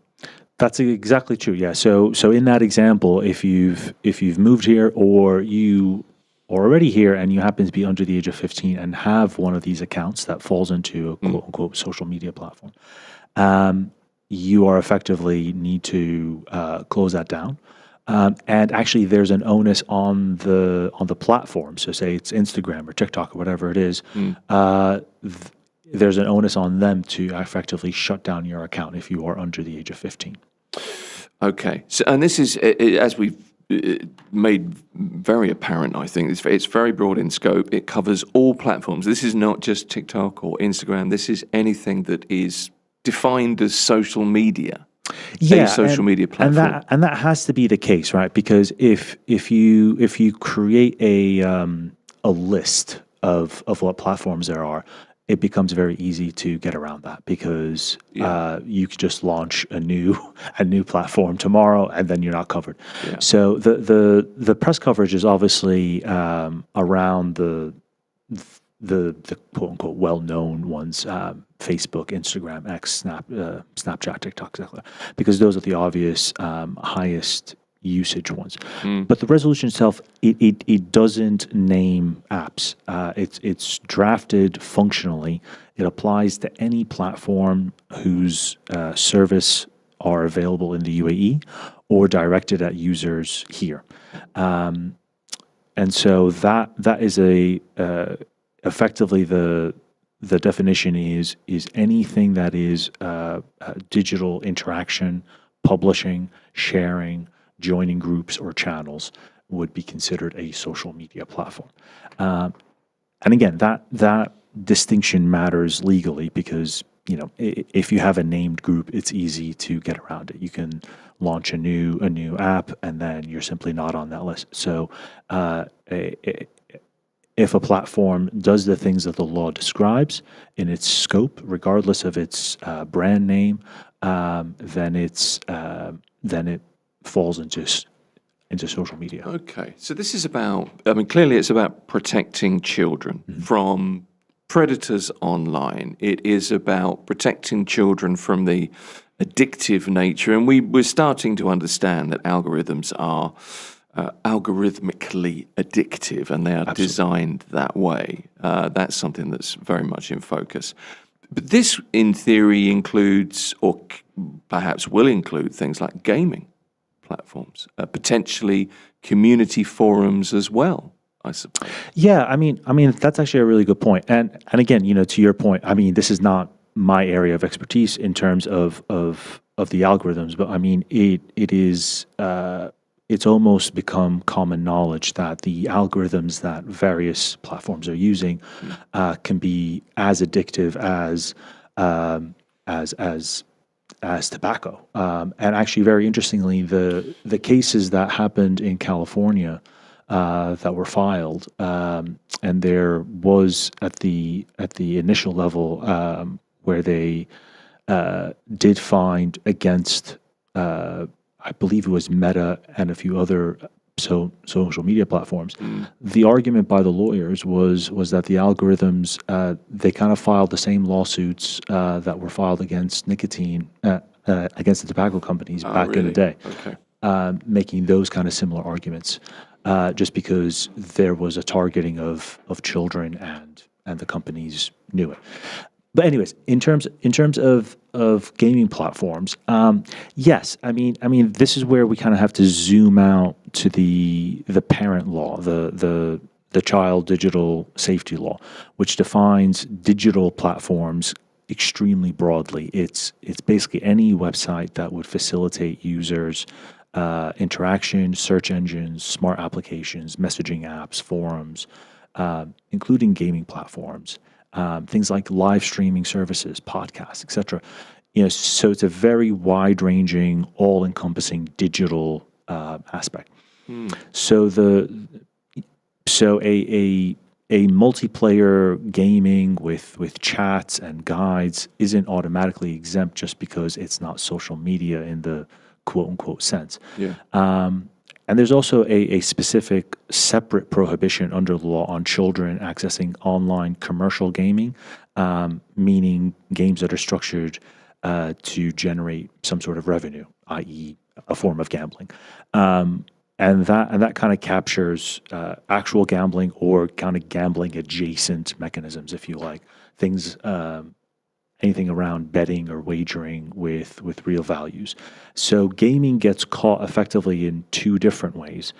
That's exactly true. Yeah. So in that example, if you've moved here or you are already here and you happen to be under the age of 15 and have one of these accounts that falls into a quote unquote social media platform, you are effectively need to close that down. And actually, there's an onus on the platform. So, say it's Instagram or TikTok or whatever it is. There's an onus on them to effectively shut down your account if you are under the age of 15. Okay. So, and this is, as we've made very apparent, I think, it's very broad in scope. It covers all platforms. This is not just TikTok or Instagram. This is anything that is defined as social media. A social media platform. And that has to be the case, right? Because if you create a list of what platforms there are, it becomes very easy to get around that because you could just launch a new platform tomorrow and then you're not covered. Yeah. So the press coverage is obviously around the quote unquote well-known ones, Facebook, Instagram, X, Snapchat, TikTok, etc., because those are the obvious highest usage ones. But the resolution itself, it doesn't name apps. It's drafted functionally. It applies to any platform whose service are available in the UAE or directed at users here. And so that is effectively the definition is anything that is digital interaction, publishing, sharing, joining groups or channels would be considered a social media platform. And again, that distinction matters legally because if you have a named group, it's easy to get around it. You can launch a new app and then you're simply not on that list. So if a platform does the things that the law describes in its scope, regardless of its brand name, then it falls into social media. Okay, so this is about. Clearly, it's about protecting children from predators online. It is about protecting children from the addictive nature, and we're starting to understand that algorithms are algorithmically addictive, and they are designed that way. That's something that's very much in focus. But this, in theory, includes, or perhaps will include, things like gaming platforms, potentially community forums as well, I suppose. Yeah, I mean that's actually a really good point. And again, to your point, this is not my area of expertise in terms of the algorithms, but it is. It's almost become common knowledge that the algorithms that various platforms are using can be as addictive as tobacco. And actually, very interestingly, the cases that happened in California that were filed, and there was at the initial level where they did find against. I believe it was Meta and a few other social media platforms. The argument by the lawyers was that the algorithms, they kind of filed the same lawsuits that were filed against nicotine, against the tobacco companies back in the day, making those kind of similar arguments, just because there was a targeting of children and the companies knew it. But anyways, in terms of gaming platforms, yes, this is where we kind of have to zoom out to the parent law, the child digital safety law, which defines digital platforms extremely broadly. It's basically any website that would facilitate users' interaction, search engines, smart applications, messaging apps, forums, including gaming platforms. Things like live streaming services, podcasts, etc. So it's a very wide-ranging, all-encompassing digital aspect. So a multiplayer gaming with chats and guides isn't automatically exempt just because it's not social media in the quote-unquote sense. Yeah. And there's also a specific separate prohibition under the law on children accessing online commercial gaming, meaning games that are structured to generate some sort of revenue, i.e., a form of gambling. And that kind of captures actual gambling or kind of gambling adjacent mechanisms, if you like, things, anything around betting or wagering with real values. So gaming gets caught effectively in two different ways.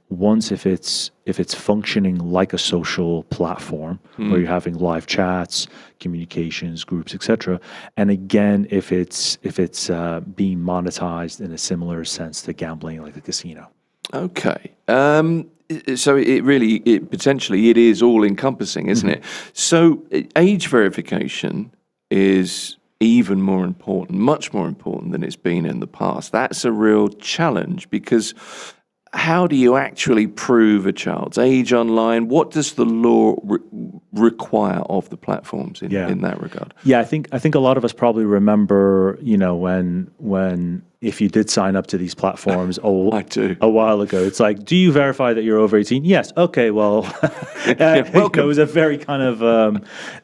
Once, if it's functioning like a social platform where you're having live chats, communications, groups, etc. And again, if it's being monetized in a similar sense to gambling, like a casino. Okay. So it potentially is all encompassing, isn't it? So age verification is even more important, much more important than it's been in the past. That's a real challenge because how do you actually prove a child's age online? What does the law require of the platforms in that regard? Yeah, I think a lot of us probably remember, when if you did sign up to these platforms I do. a while ago, it's like, do you verify that you're over 18? Yes. Okay. Well, welcome. It was a very kind of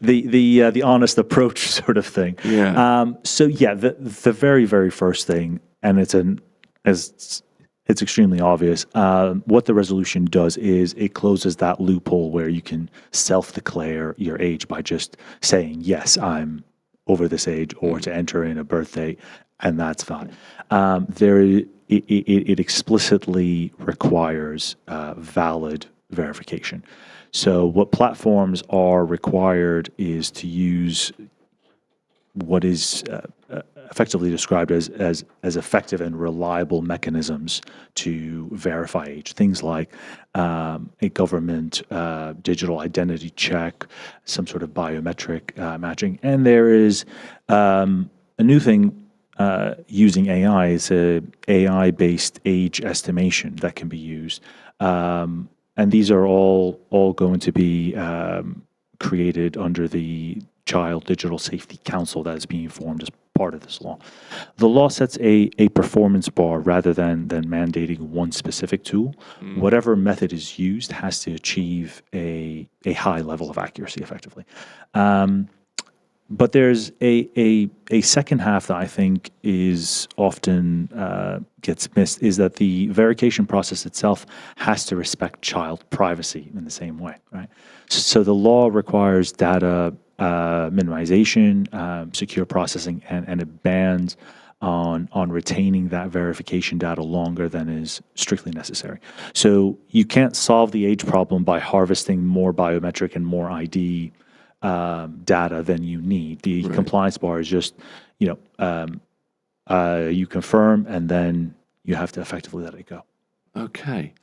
the honest approach sort of thing. Yeah. So yeah, the very, very first thing, and it's extremely obvious. What the resolution does is it closes that loophole where you can self-declare your age by just saying, yes, I'm over this age, or to enter in a birth date, and that's fine. It explicitly requires valid verification. So what platforms are required is to use what is effectively described as effective and reliable mechanisms to verify age. Things like a government digital identity check, some sort of biometric matching. And there is a new thing using AI. It's a AI-based age estimation that can be used. And these are all going to be created under the Child Digital Safety Council that is being formed as part of this law. The law sets a performance bar rather than mandating one specific tool. Whatever method is used has to achieve a high level of accuracy, effectively. But there's a second half that I think is often gets missed, is that the verification process itself has to respect child privacy in the same way, right? So the law requires data minimization, secure processing, and it bans on retaining that verification data longer than is strictly necessary. So you can't solve the age problem by harvesting more biometric and more ID data than you need. The compliance bar is just, you confirm and then you have to effectively let it go. Okay.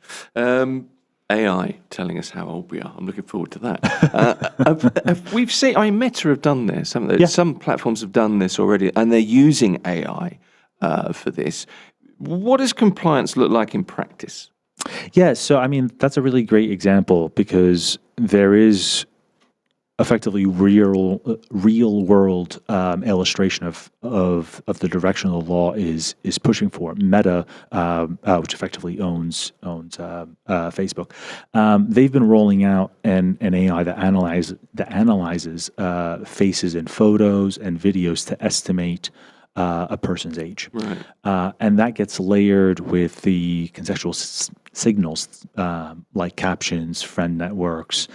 AI telling us how old we are. I'm looking forward to that. We've seen, Meta have done this. Some platforms have done this already, and they're using AI for this. What does compliance look like in practice? Yeah, so that's a really great example because there is effectively real world illustration of the direction the law is pushing for. Meta, which effectively owns Facebook, they've been rolling out an AI that analyzes faces in photos and videos to estimate a person's age. Right. And that gets layered with the contextual signals like captions, friend networks,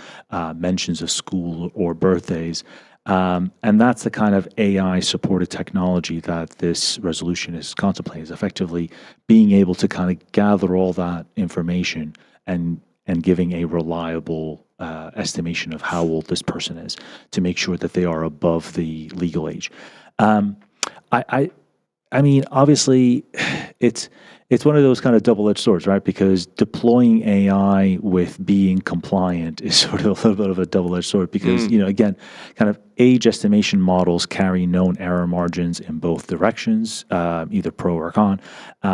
mentions of school or birthdays. And that's the kind of AI-supported technology that this resolution is contemplating, is effectively being able to kind of gather all that information and giving a reliable estimation of how old this person is to make sure that they are above the legal age. Obviously, it's one of those kind of double-edged swords, right? Because deploying AI with being compliant is sort of a little bit of a double-edged sword because, again, kind of age estimation models carry known error margins in both directions, either pro or con.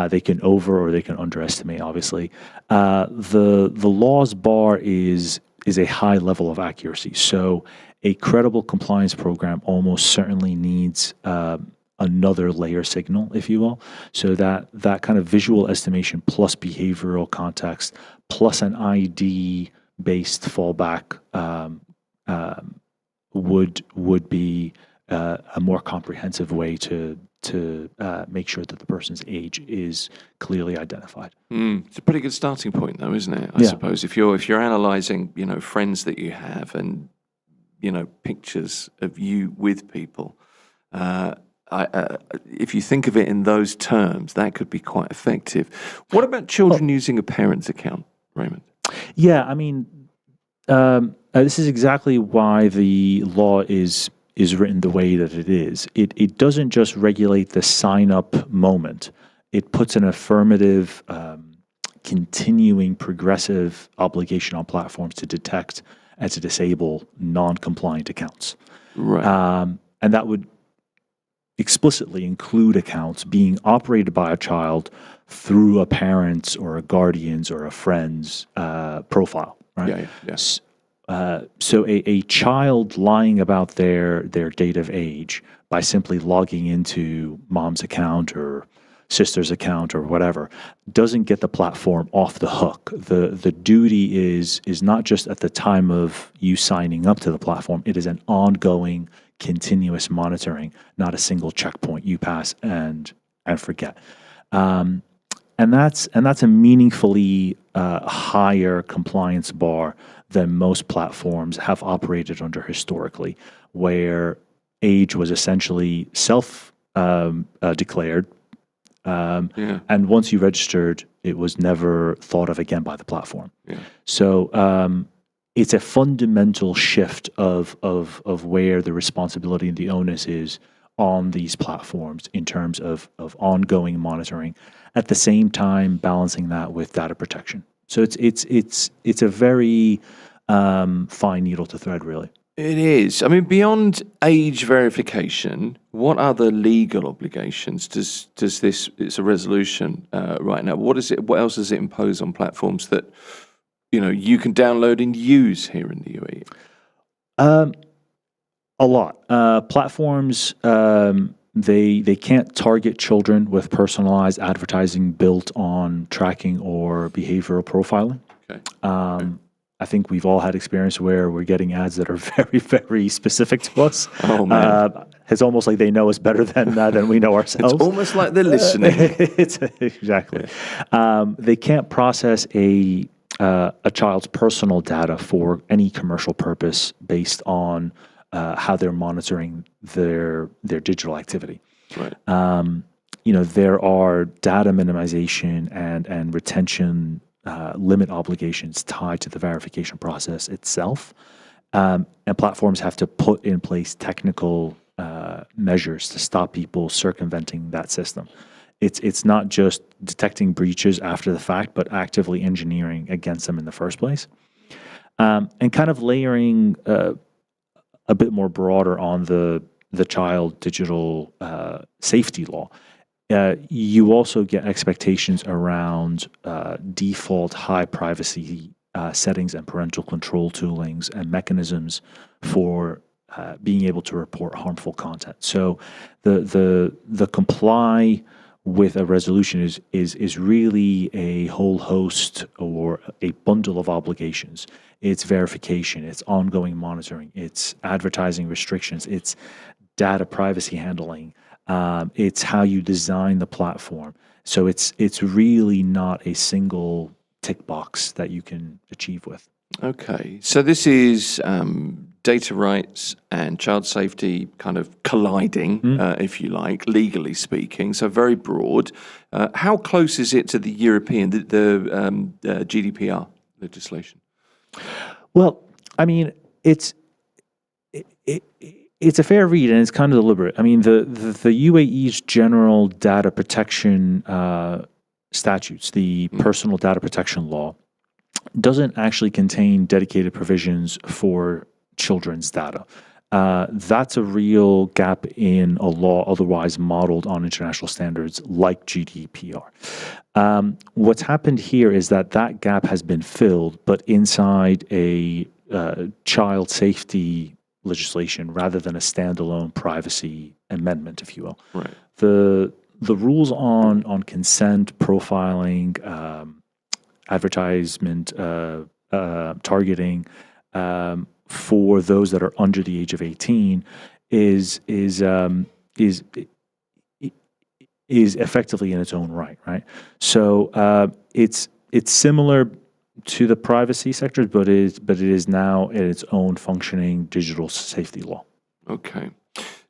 They can over or they can underestimate, obviously. The law's bar is a high level of accuracy. So a credible compliance program almost certainly needs a another layer signal, if you will. So that kind of visual estimation plus behavioral context plus an ID-based fallback would be a more comprehensive way to make sure that the person's age is clearly identified. It's a pretty good starting point, though, isn't it? I suppose if you're analysing, friends that you have and pictures of you with people. If you think of it in those terms, that could be quite effective. What about children using a parent's account, Raymond? Yeah, I mean, this is exactly why the law is written the way that it is. It doesn't just regulate the sign-up moment. It puts an affirmative, continuing, progressive obligation on platforms to detect and to disable non-compliant accounts. Right. And that would explicitly include accounts being operated by a child through a parent's or a guardian's or a friend's profile, right? Yeah. So a child lying about their date of age by simply logging into mom's account or sister's account or whatever doesn't get the platform off the hook. The duty is not just at the time of you signing up to the platform. It is an ongoing, continuous monitoring, not a single checkpoint you pass and forget. And that's a meaningfully higher compliance bar than most platforms have operated under historically, where age was essentially self-declared. And once you registered, it was never thought of again by the platform. Yeah. So it's a fundamental shift of where the responsibility and the onus is on these platforms in terms of ongoing monitoring, at the same time balancing that with data protection. So it's a very fine needle to thread, really. It is. I mean, beyond age verification, what other legal obligations does this? It's a resolution right now. What else does it impose on platforms that you can download and use here in the UAE? A lot. Platforms they can't target children with personalized advertising built on tracking or behavioral profiling. Okay. I think we've all had experience where we're getting ads that are very, very specific to us. Oh, man. It's almost like they know us better than we know ourselves. It's almost like they're listening. Exactly. They can't process a child's personal data for any commercial purpose based on how they're monitoring their digital activity. Right. There are data minimization and retention limit obligations tied to the verification process itself. And platforms have to put in place technical measures to stop people circumventing that system. It's not just detecting breaches after the fact, but actively engineering against them in the first place. And kind of layering a bit more broader on the child digital safety law. You also get expectations around default high privacy settings and parental control toolings and mechanisms for being able to report harmful content. So the comply with a resolution is really a whole host or a bundle of obligations. It's verification, it's ongoing monitoring, it's advertising restrictions, it's data privacy handling. It's how you design the platform. So it's really not a single tick box that you can achieve with. Okay. So this is data rights and child safety kind of colliding, if you like, legally speaking. So very broad. How close is it to the European, the GDPR legislation? Well, I mean, it's a fair read, and it's kind of deliberate. I mean, the UAE's general data protection statutes, the personal data protection law, doesn't actually contain dedicated provisions for children's data. That's a real gap in a law otherwise modeled on international standards like GDPR. What's happened here is that gap has been filled, but inside a child safety legislation rather than a standalone privacy amendment, if you will. Right. The rules on consent, profiling, advertisement, targeting for those that are under the age of 18 is effectively in its own right, right? So it's similar to the privacy sector, but it is now in its own functioning digital safety law. Okay.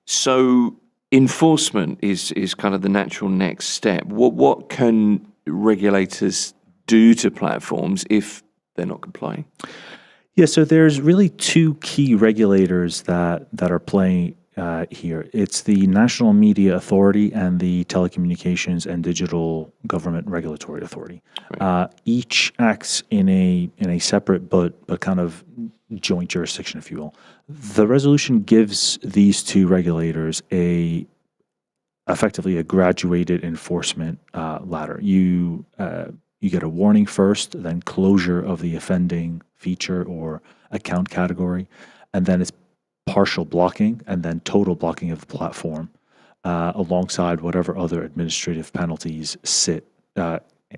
So enforcement is kind of the natural next step. What can regulators do to platforms if they're not complying? Yeah, so there's really two key regulators that are playing here. It's the National Media Authority and the Telecommunications and Digital Government Regulatory Authority. Right. Each acts in a separate but kind of joint jurisdiction, if you will. The resolution gives these two regulators effectively a graduated enforcement ladder. You get a warning first, then closure of the offending feature or account category, and then it's partial blocking and then total blocking of the platform alongside whatever other administrative penalties sit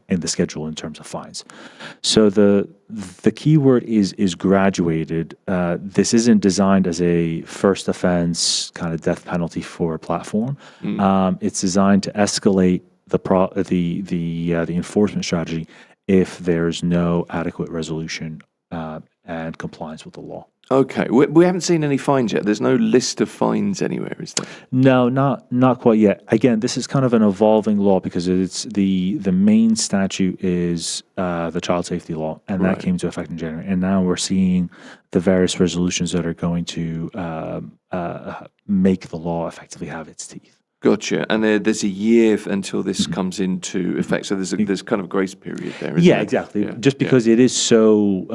in the schedule in terms of fines. So the key word is graduated. This isn't designed as a first offense kind of death penalty for a platform. It's designed to escalate the enforcement strategy if there's no adequate resolution and compliance with the law. Okay. We haven't seen any fines yet. There's no list of fines anywhere, is there? No, not quite yet. Again, this is kind of an evolving law because it's the main statute is the child safety law, and Right. that came into effect in January. And now we're seeing the various resolutions that are going to make the law effectively have its teeth. Gotcha. And there's a year until this comes into effect. So there's kind of a grace period there, isn't Yeah, there? exactly. Yeah, Just because it is so,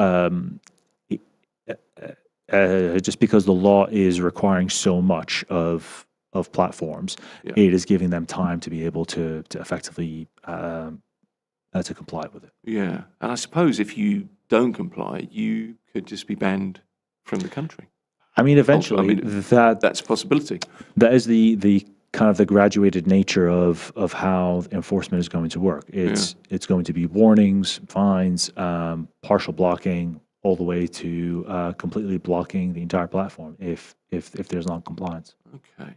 just because the law is requiring so much of platforms, Yeah. it is giving them time to be able to effectively to comply with it. Yeah. And I suppose if you don't comply, you could just be banned from the country. I mean, eventually, That's a possibility. that is the kind of the graduated nature of how enforcement is going to work. It's going to be warnings, fines, partial blocking, all the way to completely blocking the entire platform if there's non-compliance. Okay.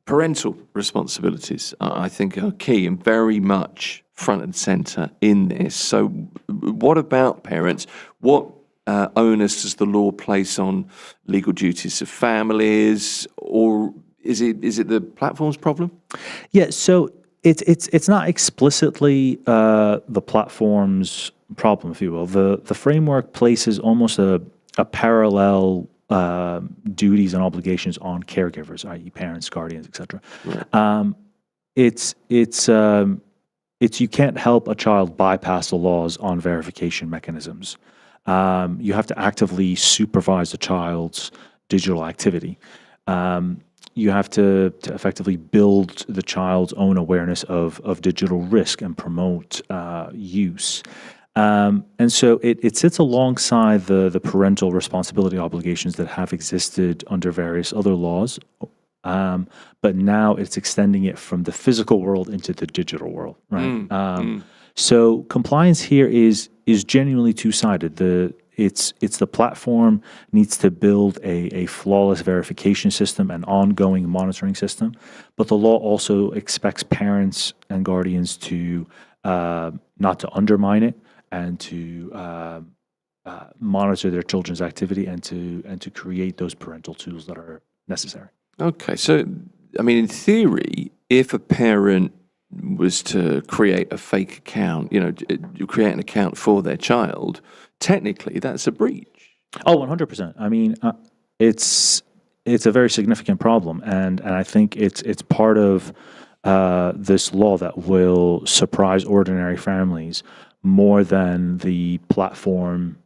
Parental responsibilities, I think, are key and very much front and center in this. So what about parents? What onus does the law place on legal duties of families, or is it the platform's problem? Yeah, so it's not explicitly the platform's problem, if you will. The framework places almost a parallel duties and obligations on caregivers, i.e., parents, guardians, etc. Right. It's you can't help a child bypass the laws on verification mechanisms. You have to actively supervise the child's digital activity. You have to effectively build the child's own awareness of digital risk and promote use. And so it sits alongside the parental responsibility obligations that have existed under various other laws, but now it's extending it from the physical world into the digital world, right? So compliance here is genuinely two-sided. It's the platform needs to build a flawless verification system and ongoing monitoring system, but the law also expects parents and guardians to not to undermine it and to monitor their children's activity and to create those parental tools that are necessary. Okay. So, I mean, in theory, if a parent was to create a fake account, create an account for their child, technically that's a breach. Oh, 100%. I mean, it's a very significant problem, and I think it's part of this law that will surprise ordinary families more than the platform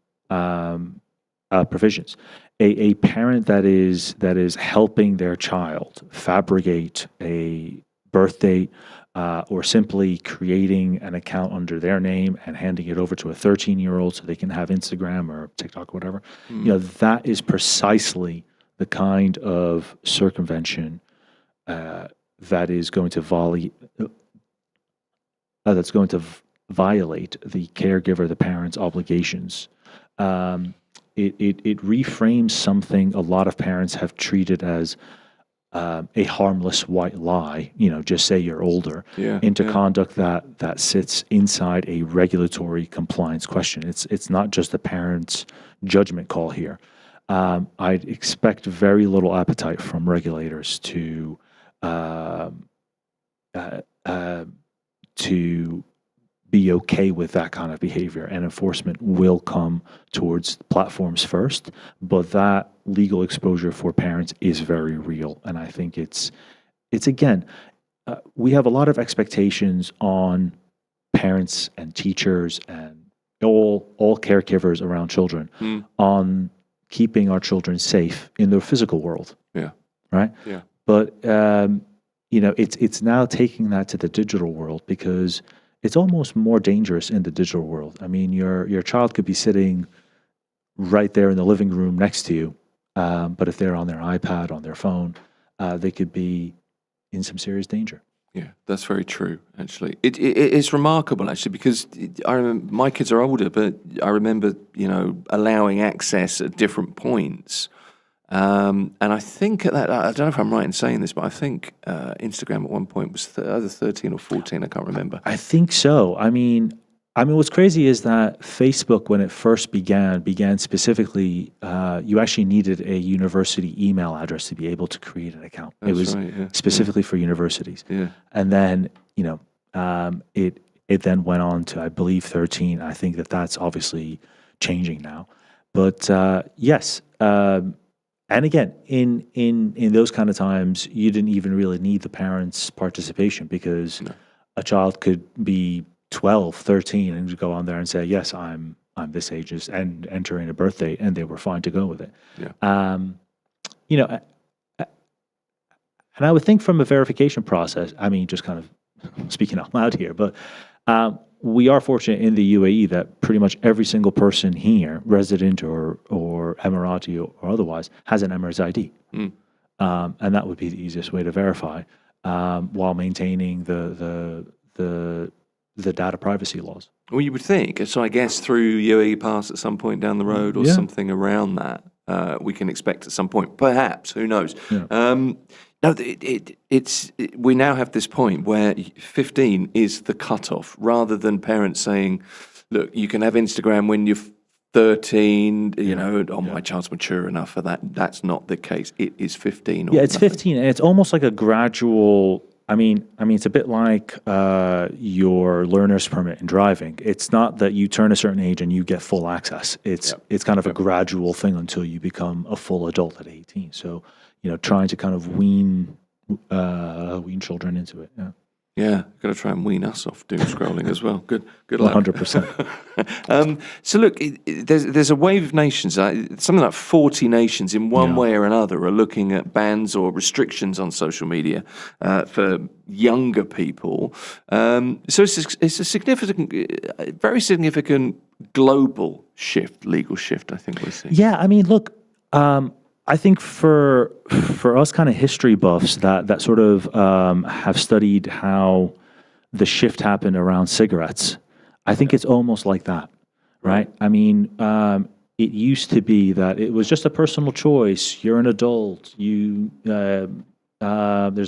provisions. A parent that is helping their child fabricate a birth date, or simply creating an account under their name and handing it over to a 13-year-old so they can have Instagram or TikTok or whatever, that is precisely the kind of circumvention that is going to violate the caregiver, the parent's obligations. It reframes something a lot of parents have treated as a harmless white lie, just say you're older, into conduct that sits inside a regulatory compliance question. It's not just the parent's judgment call here. I'd expect very little appetite from regulators to be okay with that kind of behavior, and enforcement will come towards platforms first, but that legal exposure for parents is very real. And I think it's again, we have a lot of expectations on parents and teachers and all caregivers around children on keeping our children safe in the physical world. Yeah. Right? Yeah. But it's now taking that to the digital world, because it's almost more dangerous in the digital world. I mean, your child could be sitting right there in the living room next to you, but if they're on their iPad, on their phone, they could be in some serious danger. Yeah, that's very true, actually. It's remarkable, actually, because I remember, my kids are older, but I remember, allowing access at different points. And I think at that, I don't know if I'm right in saying this, but I think Instagram at one point was either 13 or 14, I can't remember. I think so. I mean, what's crazy is that Facebook, when it first began specifically, you actually needed a university email address to be able to create an account. It was specifically for universities. Yeah. And then, it then went on to, I believe, 13. I think that's obviously changing now. But yes, and again, in those kind of times, you didn't even really need the parents' participation, because a child could be 12, 13 and go on there and say, yes, I'm this age, and enter in a birthday, and they were fine to go with it. Yeah. And I would think from a verification process, I mean, just kind of speaking out loud here, but we are fortunate in the UAE that pretty much every single person here, resident or Emirati or otherwise, has an Emirates ID. And that would be the easiest way to verify, while maintaining the data privacy laws. Well, you would think. So I guess through UAE Pass at some point down the road, or something around that, we can expect at some point. Perhaps, who knows? Yeah. No, we now have this point where 15 is the cutoff, rather than parents saying, look, you can have Instagram when you're 13, my child's mature enough for that. That's not the case. It is 15. Yeah, it's 15, and it's almost like a gradual. I mean, it's a bit like your learner's permit in driving. It's not that you turn a certain age and you get full access. It's kind of a gradual thing until you become a full adult at 18. So, trying to kind of wean children into it. Yeah. Yeah, got to try and wean us off doom scrolling as well. Good luck. 100%. So look, there's a wave of nations, something like 40 nations in one way or another are looking at bans or restrictions on social media for younger people. So it's a significant, very significant global shift, legal shift, I think we're seeing. Yeah, I mean, look, I think for us kind of history buffs that sort of have studied how the shift happened around cigarettes, I think it's almost like that, right? I mean, it used to be that it was just a personal choice. You're an adult. There's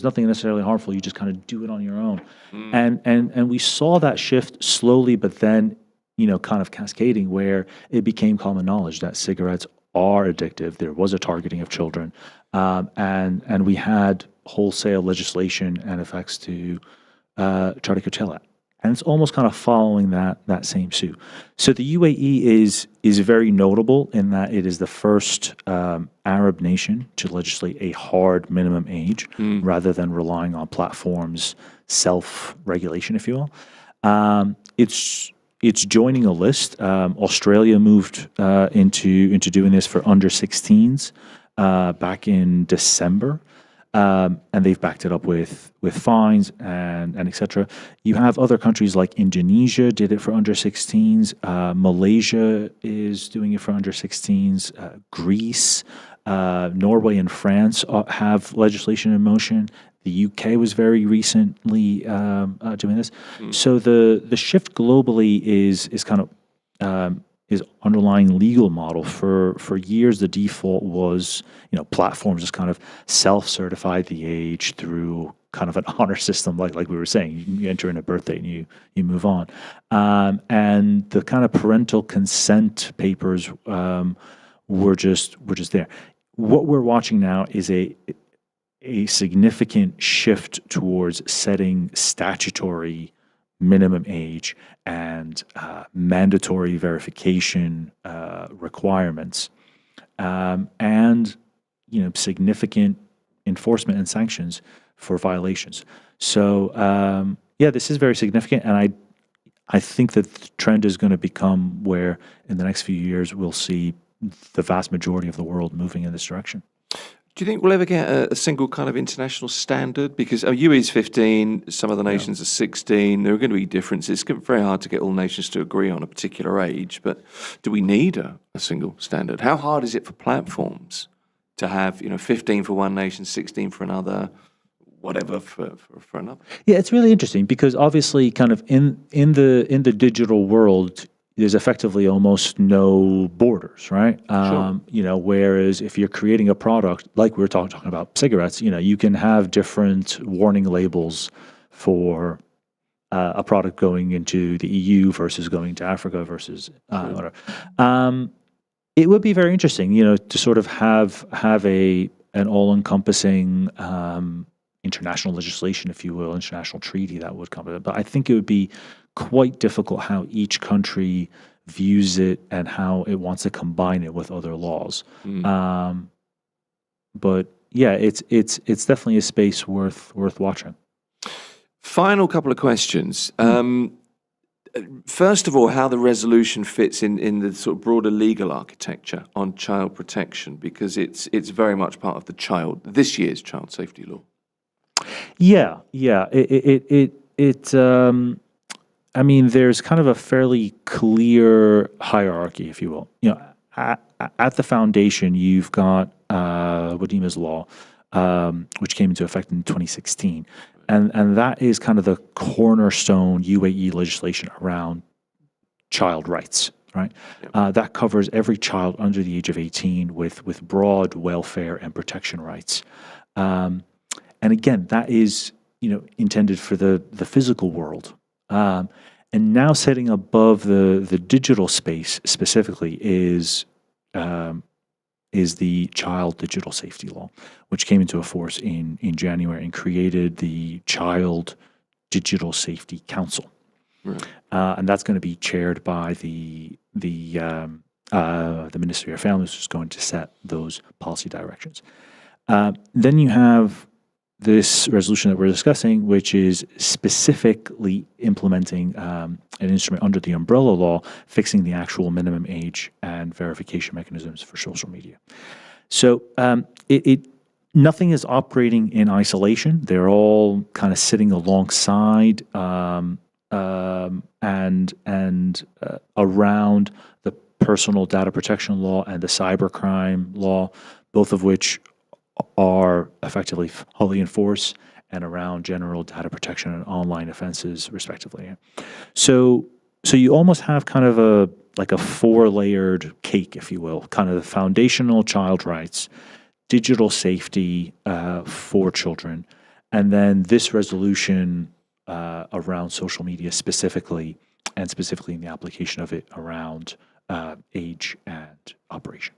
nothing necessarily harmful. You just kind of do it on your own. And we saw that shift slowly, but then, kind of cascading, where it became common knowledge that cigarettes are addictive. There was a targeting of children, and we had wholesale legislation and effects to try to curtail that. And it's almost kind of following that same suit. So the UAE is very notable in that it is the first Arab nation to legislate a hard minimum age, rather than relying on platforms' self-regulation, if you will. It's joining a list. Australia moved into doing this for under 16s back in December. and they've backed it up with fines and etc. You have other countries like Indonesia did it for under 16s. Malaysia is doing it for under 16s. Greece, Norway, and France have legislation in motion. The UK was very recently doing this. So the shift globally is kind of is underlying legal model. For years, the default was, platforms just kind of self-certified the age through kind of an honor system, like we were saying. You enter in a birth date and you move on. And the kind of parental consent papers were just there. What we're watching now is a significant shift towards setting statutory minimum age and mandatory verification requirements, and significant enforcement and sanctions for violations. So this is very significant, and I think that the trend is going to become where in the next few years we'll see the vast majority of the world moving in this direction. Do you think we'll ever get a single kind of international standard? Because UAE is 15, some other nations are 16. There are going to be differences. It's very hard to get all nations to agree on a particular age, but do we need a single standard? How hard is it for platforms to have 15 for one nation, 16 for another, whatever for another? Yeah, it's really interesting because obviously kind of in the digital world, there's effectively almost no borders, right? Sure. Whereas if you're creating a product, like we were talking about cigarettes, you can have different warning labels for a product going into the EU versus going to Africa versus whatever. It would be very interesting, to sort of have an all-encompassing international legislation, if you will, international treaty that would come. But I think it would be quite difficult how each country views it and how it wants to combine it with other laws. But yeah, it's definitely a space worth watching. Final couple of questions. First of all, how the resolution fits in the sort of broader legal architecture on child protection, because it's very much part of this year's child safety law. Yeah. I mean, there's kind of a fairly clear hierarchy, if you will. At the foundation, you've got Wadima's law, which came into effect in 2016. And that is kind of the cornerstone UAE legislation around child rights, right? Yep. That covers every child under the age of 18 with broad welfare and protection rights. And again, that is, intended for the physical world. And now setting above the digital space specifically is the Child Digital Safety Law, which came into force in January and created the Child Digital Safety Council. Right. And that's going to be chaired by the Ministry of Families, which is going to set those policy directions. Then you have this resolution that we're discussing, which is specifically implementing an instrument under the umbrella law, fixing the actual minimum age and verification mechanisms for social media. So nothing is operating in isolation. They're all kind of sitting alongside and around the personal data protection law and the cybercrime law, both of which are effectively wholly enforced, and around general data protection and online offenses, respectively. So you almost have kind of a 4-layered cake, if you will, kind of the foundational child rights, digital safety for children, and then this resolution around social media specifically, and specifically in the application of it around age and operation.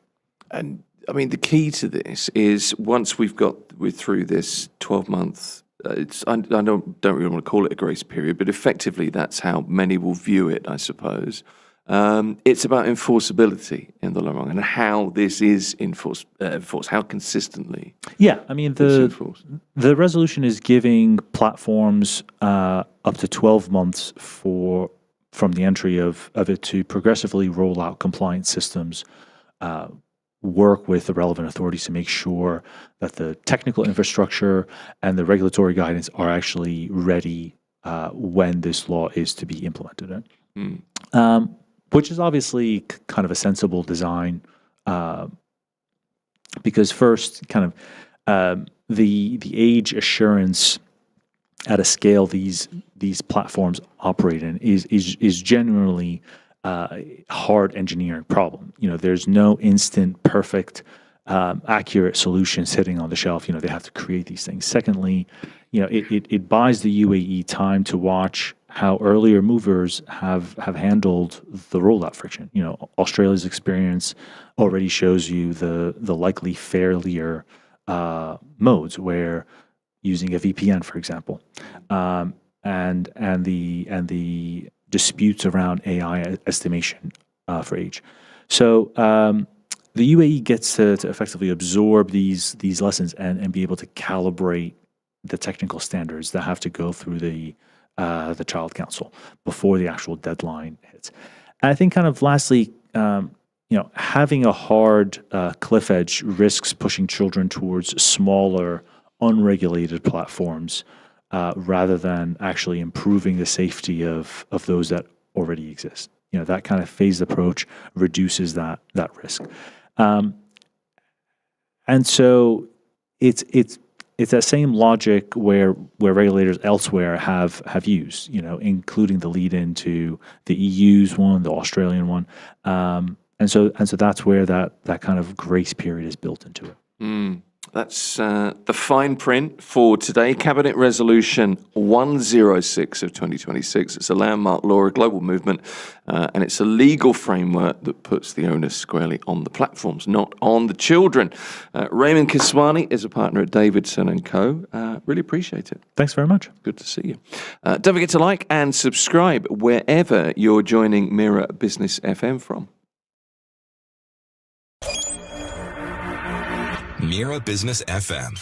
And I mean, the key to this is once we're through this 12-month, I don't really want to call it a grace period, but effectively that's how many will view it, I suppose. It's about enforceability in the long run and how this is enforced, how consistently. Yeah, I mean, the resolution is giving platforms up to 12 months from the entry of it to progressively roll out compliance systems work with the relevant authorities to make sure that the technical infrastructure and the regulatory guidance are actually ready when this law is to be implemented. Right? Which is obviously kind of a sensible design, because first, kind of the age assurance at a scale these platforms operate in is generally hard engineering problem. There's no instant, perfect, accurate solution sitting on the shelf. They have to create these things. Secondly, it buys the UAE time to watch how earlier movers have handled the rollout friction. Australia's experience already shows you the likely failure modes where using a VPN, for example, and the disputes around AI estimation for age. So the UAE gets to effectively absorb these lessons and be able to calibrate the technical standards that have to go through the Child Council before the actual deadline hits. And I think, kind of lastly, having a hard cliff edge risks pushing children towards smaller, unregulated platforms rather than actually improving the safety of those that already exist. That kind of phased approach reduces that risk. And so it's that same logic where regulators elsewhere have used, including the lead into the EU's one, the Australian one, and so that's where that kind of grace period is built into it. That's the fine print for today. Cabinet Resolution 106 of 2026. It's a landmark law, a global movement, and it's a legal framework that puts the onus squarely on the platforms, not on the children. Raymond Kiswani is a partner at Davidson & Co. Really appreciate it. Thanks very much. Good to see you. Don't forget to like and subscribe wherever you're joining Mira Business FM from. Mira Business FM.